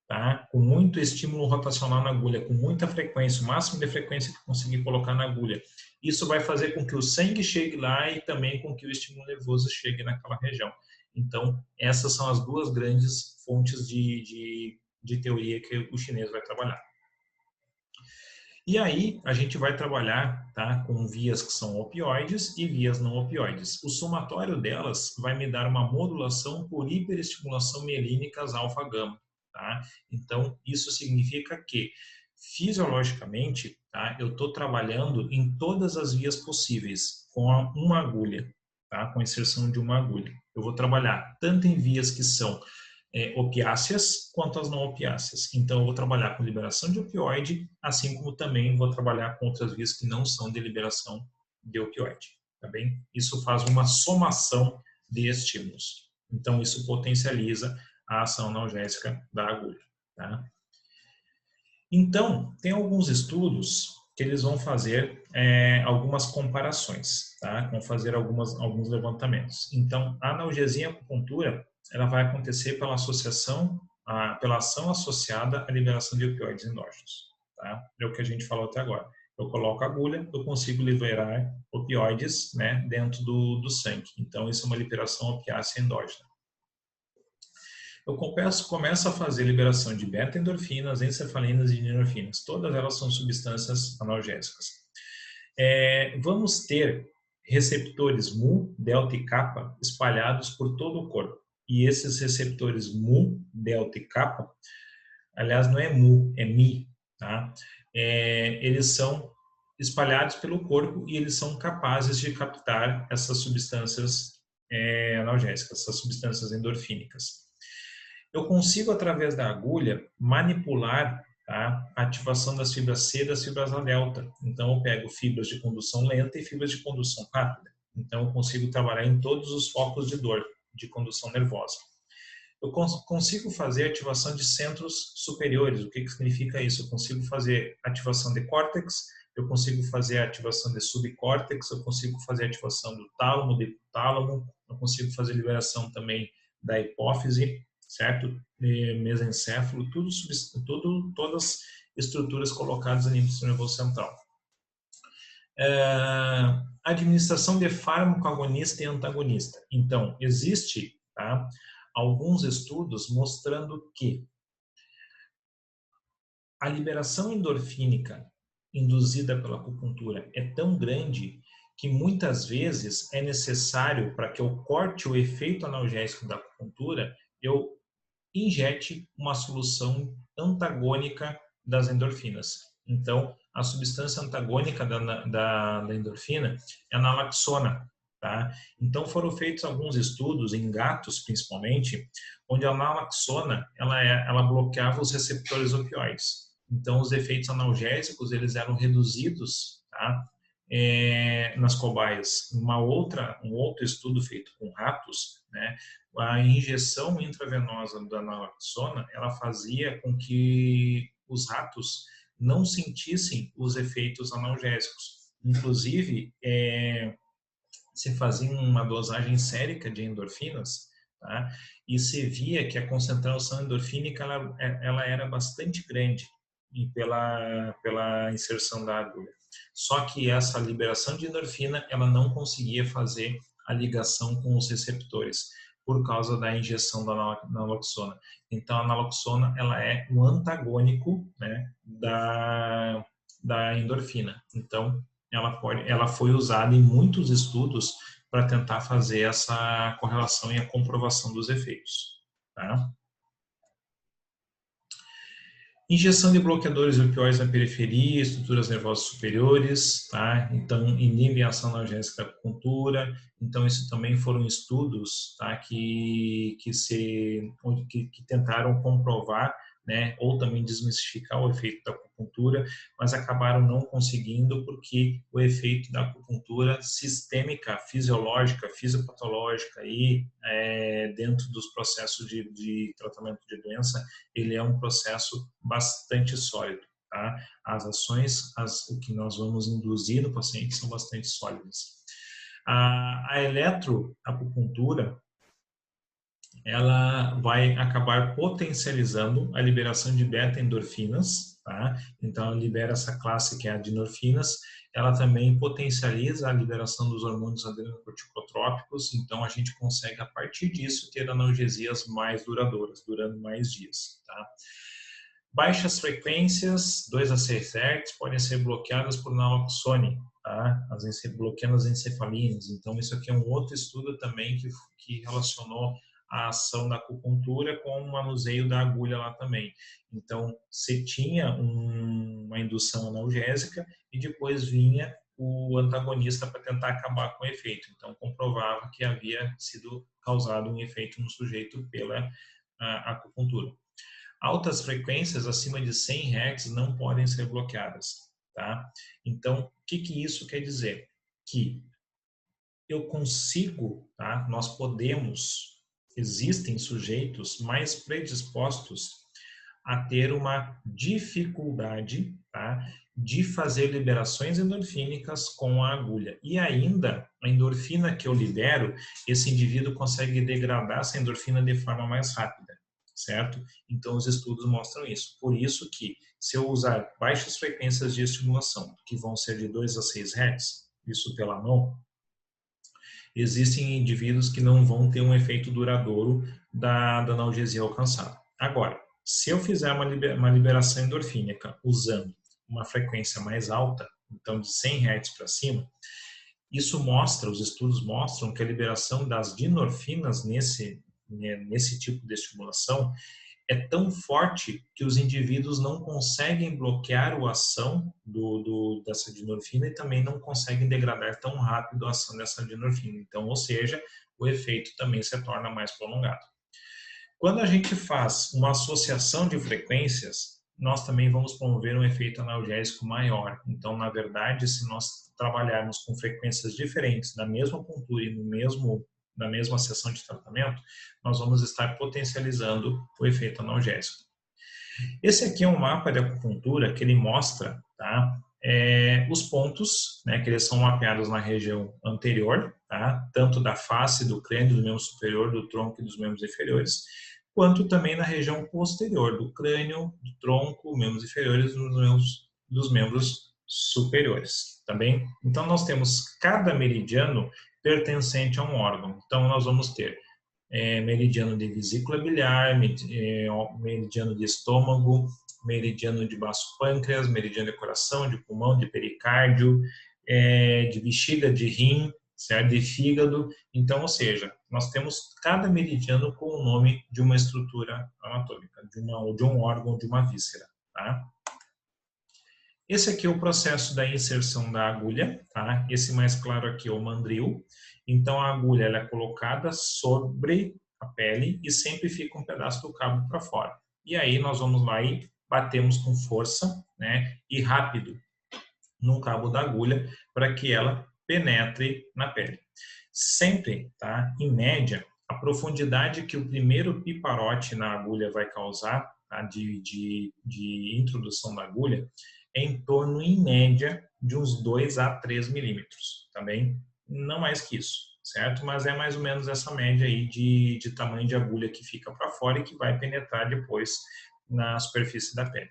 tá? Com muito estímulo rotacional na agulha, com muita frequência, o máximo de frequência que conseguir colocar na agulha. Isso vai fazer com que o sangue chegue lá e também com que o estímulo nervoso chegue naquela região. Então, essas são as duas grandes fontes de teoria que o chinês vai trabalhar. E aí, a gente vai trabalhar, tá, com vias que são opioides e vias não opioides. O somatório delas vai me dar uma modulação por hiperestimulação mielínicas alfa-gama. Tá? Então, isso significa que, fisiologicamente, tá, eu estou trabalhando em todas as vias possíveis com uma agulha, tá, com a inserção de uma agulha. Eu vou trabalhar tanto em vias que são opiáceas quanto as não opiáceas. Então, eu vou trabalhar com liberação de opioide, assim como também vou trabalhar com outras vias que não são de liberação de opioide. Tá bem? Isso faz uma somação de estímulos. Então, isso potencializa a ação analgésica da agulha. Tá? Então, tem alguns estudos que eles vão fazer algumas comparações, tá? Vão fazer alguns levantamentos. Então, a analgesia e acupuntura, ela vai acontecer pela associação, pela ação associada à liberação de opioides endógenos. Tá? É o que a gente falou até agora. Eu coloco a agulha, eu consigo liberar opioides, né, dentro do sangue. Então, isso é uma liberação opiácea endógena. Eu começo a fazer liberação de beta-endorfinas, encefalinas e endorfinas. Todas elas são substâncias analgésicas. Vamos ter receptores mu, delta e kappa espalhados por todo o corpo. E esses receptores mu, delta e kappa, aliás, não é mu, é mi, tá? Eles são espalhados pelo corpo e eles são capazes de captar essas substâncias analgésicas, essas substâncias endorfínicas. Eu consigo, através da agulha, manipular, tá, a ativação das fibras C e das fibras A delta. Então, eu pego fibras de condução lenta e fibras de condução rápida. Então, eu consigo trabalhar em todos os focos de dor, de condução nervosa. Eu consigo fazer ativação de centros superiores. O que significa isso? Eu consigo fazer ativação de córtex, eu consigo fazer ativação de subcórtex, eu consigo fazer ativação do tálamo, do hipotálamo, eu consigo fazer liberação também da hipófise, certo? Mesencéfalo, todas estruturas colocadas a nível do sistema nervoso central. Administração de fármaco agonista e antagonista. Então, existe, tá, alguns estudos mostrando que a liberação endorfínica induzida pela acupuntura é tão grande que muitas vezes é necessário, para que eu corte o efeito analgésico da acupuntura, eu injete uma solução antagônica das endorfinas. Então, a substância antagônica da endorfina é a naloxona. Tá? Então, foram feitos alguns estudos, em gatos principalmente, onde a naloxona ela bloqueava os receptores opioides. Então, os efeitos analgésicos eles eram reduzidos, tá, nas cobaias. Um outro estudo feito com ratos, né, a injeção intravenosa da naloxona, ela fazia com que os ratos não sentissem os efeitos analgésicos. Inclusive, se fazia uma dosagem sérica de endorfinas, tá? E se via que a concentração endorfínica ela era bastante grande pela inserção da agulha. Só que essa liberação de endorfina ela não conseguia fazer a ligação com os receptores por causa da injeção da naloxona. Então, a naloxona ela é um antagônico, né, da endorfina. Então, ela foi usada em muitos estudos para tentar fazer essa correlação e a comprovação dos efeitos. Tá? Injeção de bloqueadores de opioides na periferia, estruturas nervosas superiores, tá? Então, inibe a ação analgésica da acupuntura. Então, isso também foram estudos, tá? que tentaram comprovar né, ou também desmistificar o efeito da acupuntura, mas acabaram não conseguindo porque o efeito da acupuntura sistêmica, fisiológica, fisiopatológica e dentro dos processos de tratamento de doença, ele é um processo bastante sólido. Tá? As ações, o que nós vamos induzir no paciente são bastante sólidas. A eletroacupuntura, ela vai acabar potencializando a liberação de beta-endorfinas, tá? Então, ela libera essa classe que é a de endorfinas, ela também potencializa a liberação dos hormônios adrenocorticotrópicos, então a gente consegue, a partir disso, ter analgesias mais duradouras, durando mais dias, tá? Baixas frequências, 2 a 6 Hz, podem ser bloqueadas por naloxone, tá? Bloqueando as encefalinas. Então, isso aqui é um outro estudo também que relacionou a ação da acupuntura com o manuseio da agulha lá também. Então, você tinha uma indução analgésica e depois vinha o antagonista para tentar acabar com o efeito. Então, comprovava que havia sido causado um efeito no sujeito pela acupuntura. Altas frequências acima de 100 Hz não podem ser bloqueadas, tá? Então, o que isso quer dizer? Que eu consigo, tá? Nós podemos, existem sujeitos mais predispostos a ter uma dificuldade, tá? De fazer liberações endorfínicas com a agulha. E ainda, a endorfina que eu libero, esse indivíduo consegue degradar essa endorfina de forma mais rápida, certo? Então, os estudos mostram isso. Por isso que, se eu usar baixas frequências de estimulação, que vão ser de 2 a 6 Hz, isso pela mão, existem indivíduos que não vão ter um efeito duradouro da analgesia alcançada. Agora, se eu fizer uma liberação endorfínica usando uma frequência mais alta, então de 100 Hz para cima, isso mostra, os estudos mostram que a liberação das dinorfinas nesse tipo de estimulação é tão forte que os indivíduos não conseguem bloquear a ação dessa dinorfina e também não conseguem degradar tão rápido a ação dessa dinorfina. Então, ou seja, o efeito também se torna mais prolongado. Quando a gente faz uma associação de frequências, nós também vamos promover um efeito analgésico maior. Então, na verdade, se nós trabalharmos com frequências diferentes na mesma acupuntura e na mesma sessão de tratamento, nós vamos estar potencializando o efeito analgésico. Esse aqui é um mapa de acupuntura que ele mostra, tá, os pontos, né, que eles são mapeados na região anterior, tá, tanto da face, do crânio, do membro superior, do tronco e dos membros inferiores, quanto também na região posterior, do crânio, do tronco, membros inferiores e dos membros superiores, tá bem? Então, nós temos cada meridiano pertencente a um órgão. Então, nós vamos ter meridiano de vesícula biliar, meridiano de estômago, meridiano de baço pâncreas, meridiano de coração, de pulmão, de pericárdio, de bexiga, de rim, certo? De fígado. Então, ou seja, nós temos cada meridiano com o nome de uma estrutura anatômica, de um órgão, de uma víscera, tá? Esse aqui é o processo da inserção da agulha, tá? Esse mais claro aqui é o mandril. Então, a agulha ela é colocada sobre a pele e sempre fica um pedaço do cabo para fora. E aí nós vamos lá e batemos com força, né? E rápido no cabo da agulha para que ela penetre na pele. Sempre, tá? Em média, a profundidade que o primeiro piparote na agulha vai causar, tá? de introdução da agulha, é em torno, em média, de uns 2 a 3 milímetros, tá bem? Não mais que isso, certo? Mas é mais ou menos essa média aí de tamanho de agulha que fica para fora e que vai penetrar depois na superfície da pele.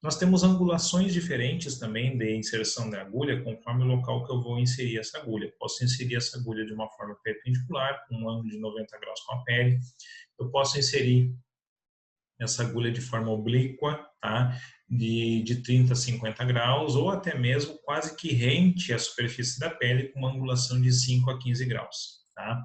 Nós temos angulações diferentes também de inserção da agulha, conforme o local que eu vou inserir essa agulha. Posso inserir essa agulha de uma forma perpendicular, com um ângulo de 90 graus com a pele. Eu posso inserir essa agulha de forma oblíqua, tá? De 30 a 50 graus, ou até mesmo quase que rente à superfície da pele, com uma angulação de 5 a 15 graus. Tá?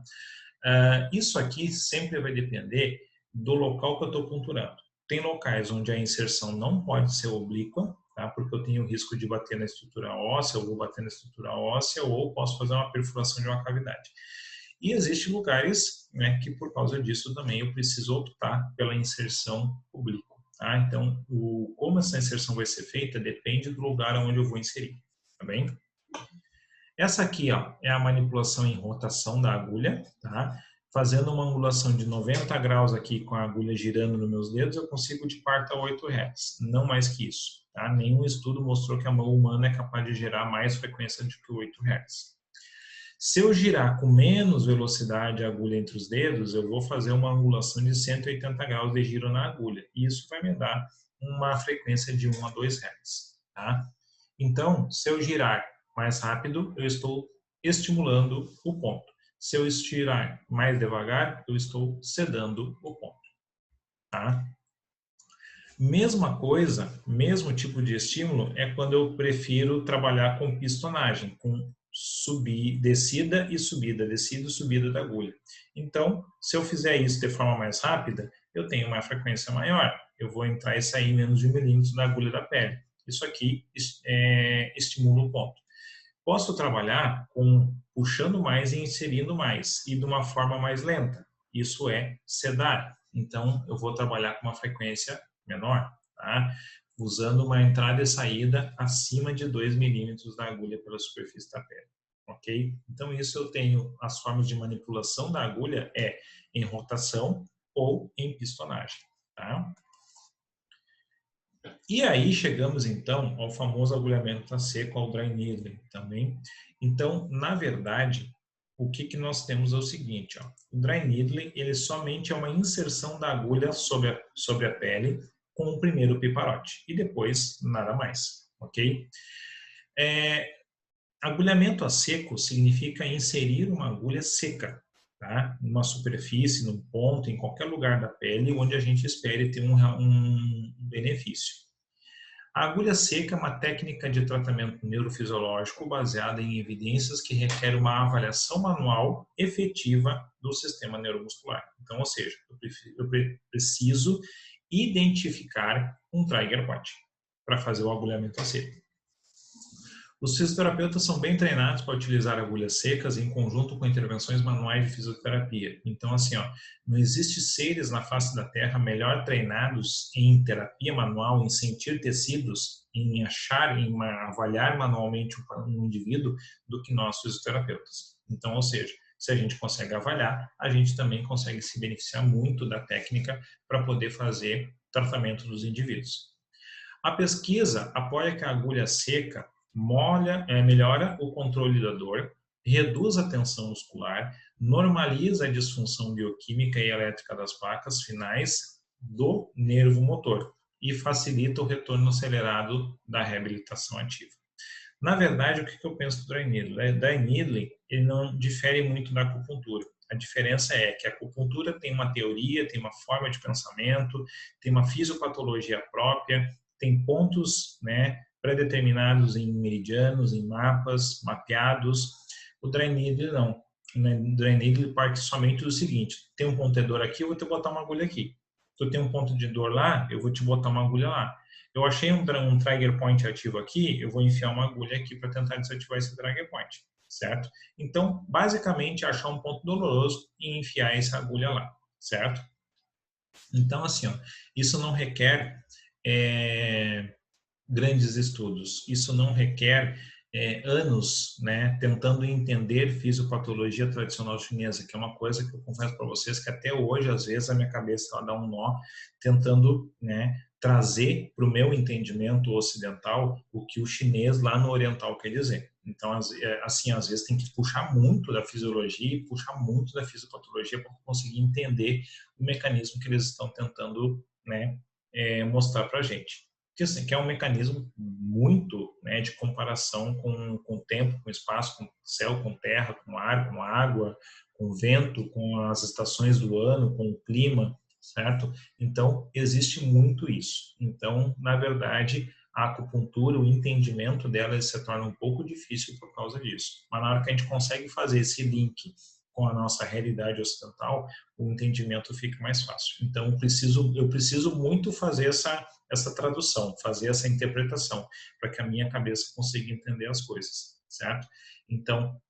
Isso aqui sempre vai depender do local que eu estou punturando. Tem locais onde a inserção não pode ser oblíqua, tá? Porque eu tenho o risco de bater na estrutura óssea, ou vou bater na estrutura óssea, ou posso fazer uma perfuração de uma cavidade. E existem lugares, né, que por causa disso também eu preciso optar pela inserção oblíqua. Tá? Então, como essa inserção vai ser feita depende do lugar onde eu vou inserir, tá bem? Essa aqui, ó, é a manipulação em rotação da agulha, tá? Fazendo uma angulação de 90 graus aqui com a agulha girando nos meus dedos, eu consigo de 4 a 8 Hz, não mais que isso, tá? Nenhum estudo mostrou que a mão humana é capaz de gerar mais frequência do que 8 Hz. Se eu girar com menos velocidade a agulha entre os dedos, eu vou fazer uma angulação de 180 graus de giro na agulha. E isso vai me dar uma frequência de 1 a 2 Hz. Tá? Então, se eu girar mais rápido, eu estou estimulando o ponto. Se eu estirar mais devagar, eu estou sedando o ponto. Tá? Mesma coisa, mesmo tipo de estímulo, é quando eu prefiro trabalhar com pistonagem, com descida e subida da agulha. Então, se eu fizer isso de forma mais rápida, eu tenho uma frequência maior. Eu vou entrar e sair menos de 1 milímetro da agulha da pele. Isso aqui estimula o ponto. Posso trabalhar com puxando mais e inserindo mais, e de uma forma mais lenta. Isso é sedar. Então, eu vou trabalhar com uma frequência menor, tá? Usando uma entrada e saída acima de 2 milímetros da agulha pela superfície da pele, ok? Então, isso eu tenho as formas de manipulação da agulha em rotação ou em pistonagem, tá? E aí chegamos então ao famoso agulhamento a seco, ao dry needling também. Então, na verdade, o que nós temos é o seguinte, ó, o dry needling ele somente é uma inserção da agulha sobre a pele com o primeiro piparote e depois nada mais, ok? Agulhamento a seco significa inserir uma agulha seca, tá? Numa superfície, num ponto, em qualquer lugar da pele onde a gente espere ter um benefício. A agulha seca é uma técnica de tratamento neurofisiológico baseada em evidências que requer uma avaliação manual efetiva do sistema neuromuscular. Então, ou seja, eu preciso identificar um trigger point para fazer o agulhamento a seco. Os fisioterapeutas são bem treinados para utilizar agulhas secas em conjunto com intervenções manuais de fisioterapia. Então, assim, ó, não existe seres na face da Terra melhor treinados em terapia manual, em sentir tecidos, em avaliar manualmente um indivíduo do que nós fisioterapeutas. Então, ou seja, se a gente consegue avaliar, a gente também consegue se beneficiar muito da técnica para poder fazer tratamento dos indivíduos. A pesquisa apoia que a agulha seca melhora o controle da dor, reduz a tensão muscular, normaliza a disfunção bioquímica e elétrica das placas finais do nervo motor e facilita o retorno acelerado da reabilitação ativa. Na verdade, o que eu penso do dry needling? O dry needling ele não difere muito da acupuntura. A diferença é que a acupuntura tem uma teoria, tem uma forma de pensamento, tem uma fisiopatologia própria, tem pontos, né, pré-determinados em meridianos, em mapas, mapeados. O dry needling não. O dry needling parte somente do seguinte: tem um ponto de dor aqui, eu vou te botar uma agulha aqui. Se eu tenho um ponto de dor lá, eu vou te botar uma agulha lá. Eu achei um trigger point ativo aqui, eu vou enfiar uma agulha aqui para tentar desativar esse trigger point, certo? Então, basicamente, achar um ponto doloroso e enfiar essa agulha lá, certo? Então, assim, ó, isso não requer grandes estudos, isso não requer anos, né, tentando entender fisiopatologia tradicional chinesa, que é uma coisa que eu confesso para vocês que até hoje, às vezes, a minha cabeça ela dá um nó, tentando, né, trazer para o meu entendimento ocidental o que o chinês lá no oriental quer dizer. Então, assim, às vezes tem que puxar muito da fisiologia e puxar muito da fisiopatologia para conseguir entender o mecanismo que eles estão tentando, né, mostrar para a gente. Que, assim, que é um mecanismo muito, né, de comparação com o tempo, com o espaço, com o céu, com terra, com ar, com água, com vento, com as estações do ano, com o clima, certo? Então, existe muito isso. Então, na verdade, a acupuntura, o entendimento dela se torna um pouco difícil por causa disso. Mas na hora que a gente consegue fazer esse link com a nossa realidade ocidental, o entendimento fica mais fácil. Então, eu preciso muito fazer essa tradução, fazer essa interpretação, para que a minha cabeça consiga entender as coisas, certo? Então,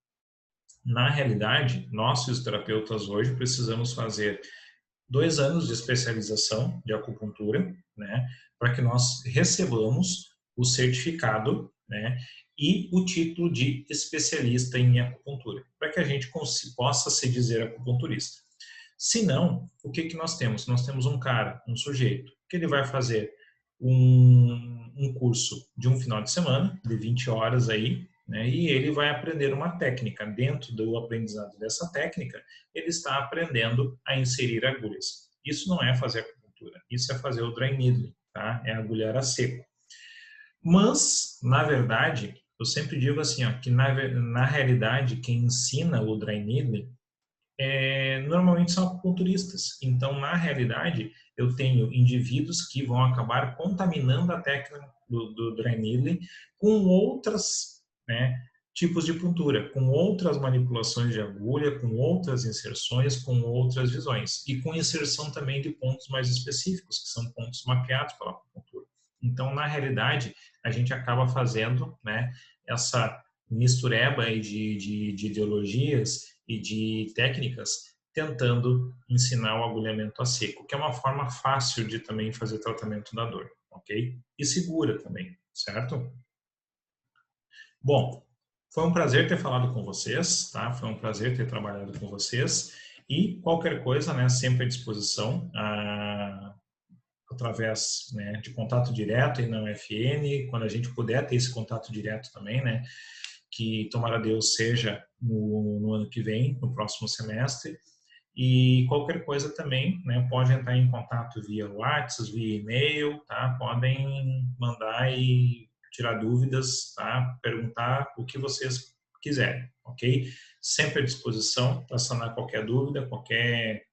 na realidade, nós, fisioterapeutas, hoje, precisamos fazer 2 anos de especialização de acupuntura, né, para que nós recebamos o certificado, né, e o título de especialista em acupuntura, para que a gente possa se dizer acupunturista. Se não, o que nós temos? Nós temos um cara, um sujeito, que ele vai fazer um curso de um final de semana, de 20 horas aí, né, e ele vai aprender uma técnica. Dentro do aprendizado dessa técnica, ele está aprendendo a inserir agulhas. Isso não é fazer acupuntura, isso é fazer o dry needling, tá? É agulhar a seco. Mas, na verdade, eu sempre digo assim, ó, que na realidade, quem ensina o dry needling normalmente são acupunturistas. Então, na realidade, eu tenho indivíduos que vão acabar contaminando a técnica do dry needling com outras, né, tipos de puntura, com outras manipulações de agulha, com outras inserções, com outras visões. E com inserção também de pontos mais específicos, que são pontos mapeados pela acupuntura. Então, na realidade, a gente acaba fazendo, né, essa mistureba aí de ideologias e de técnicas, tentando ensinar o agulhamento a seco, que é uma forma fácil de também fazer tratamento da dor, ok? E segura também, certo? Bom, foi um prazer ter falado com vocês, tá? Foi um prazer ter trabalhado com vocês. E qualquer coisa, né, sempre à disposição, através, né, de contato direto aí na UFN, quando a gente puder ter esse contato direto também, né, que tomara Deus seja no ano que vem, no próximo semestre. E qualquer coisa também, né, pode entrar em contato via WhatsApp, via e-mail, tá? Podem mandar e tirar dúvidas, tá? Perguntar o que vocês quiserem, ok? Sempre à disposição para sanar qualquer dúvida, qualquer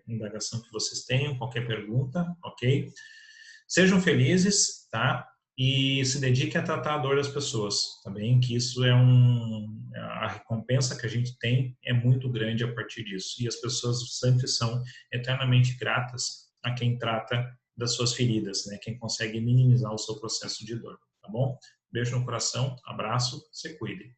indagação que vocês tenham, qualquer pergunta, ok? Sejam felizes, tá? E se dediquem a tratar a dor das pessoas, também, que isso a recompensa que a gente tem é muito grande a partir disso. E as pessoas sempre são eternamente gratas a quem trata das suas feridas, né? Quem consegue minimizar o seu processo de dor, tá bom? Beijo no coração, abraço, se cuide.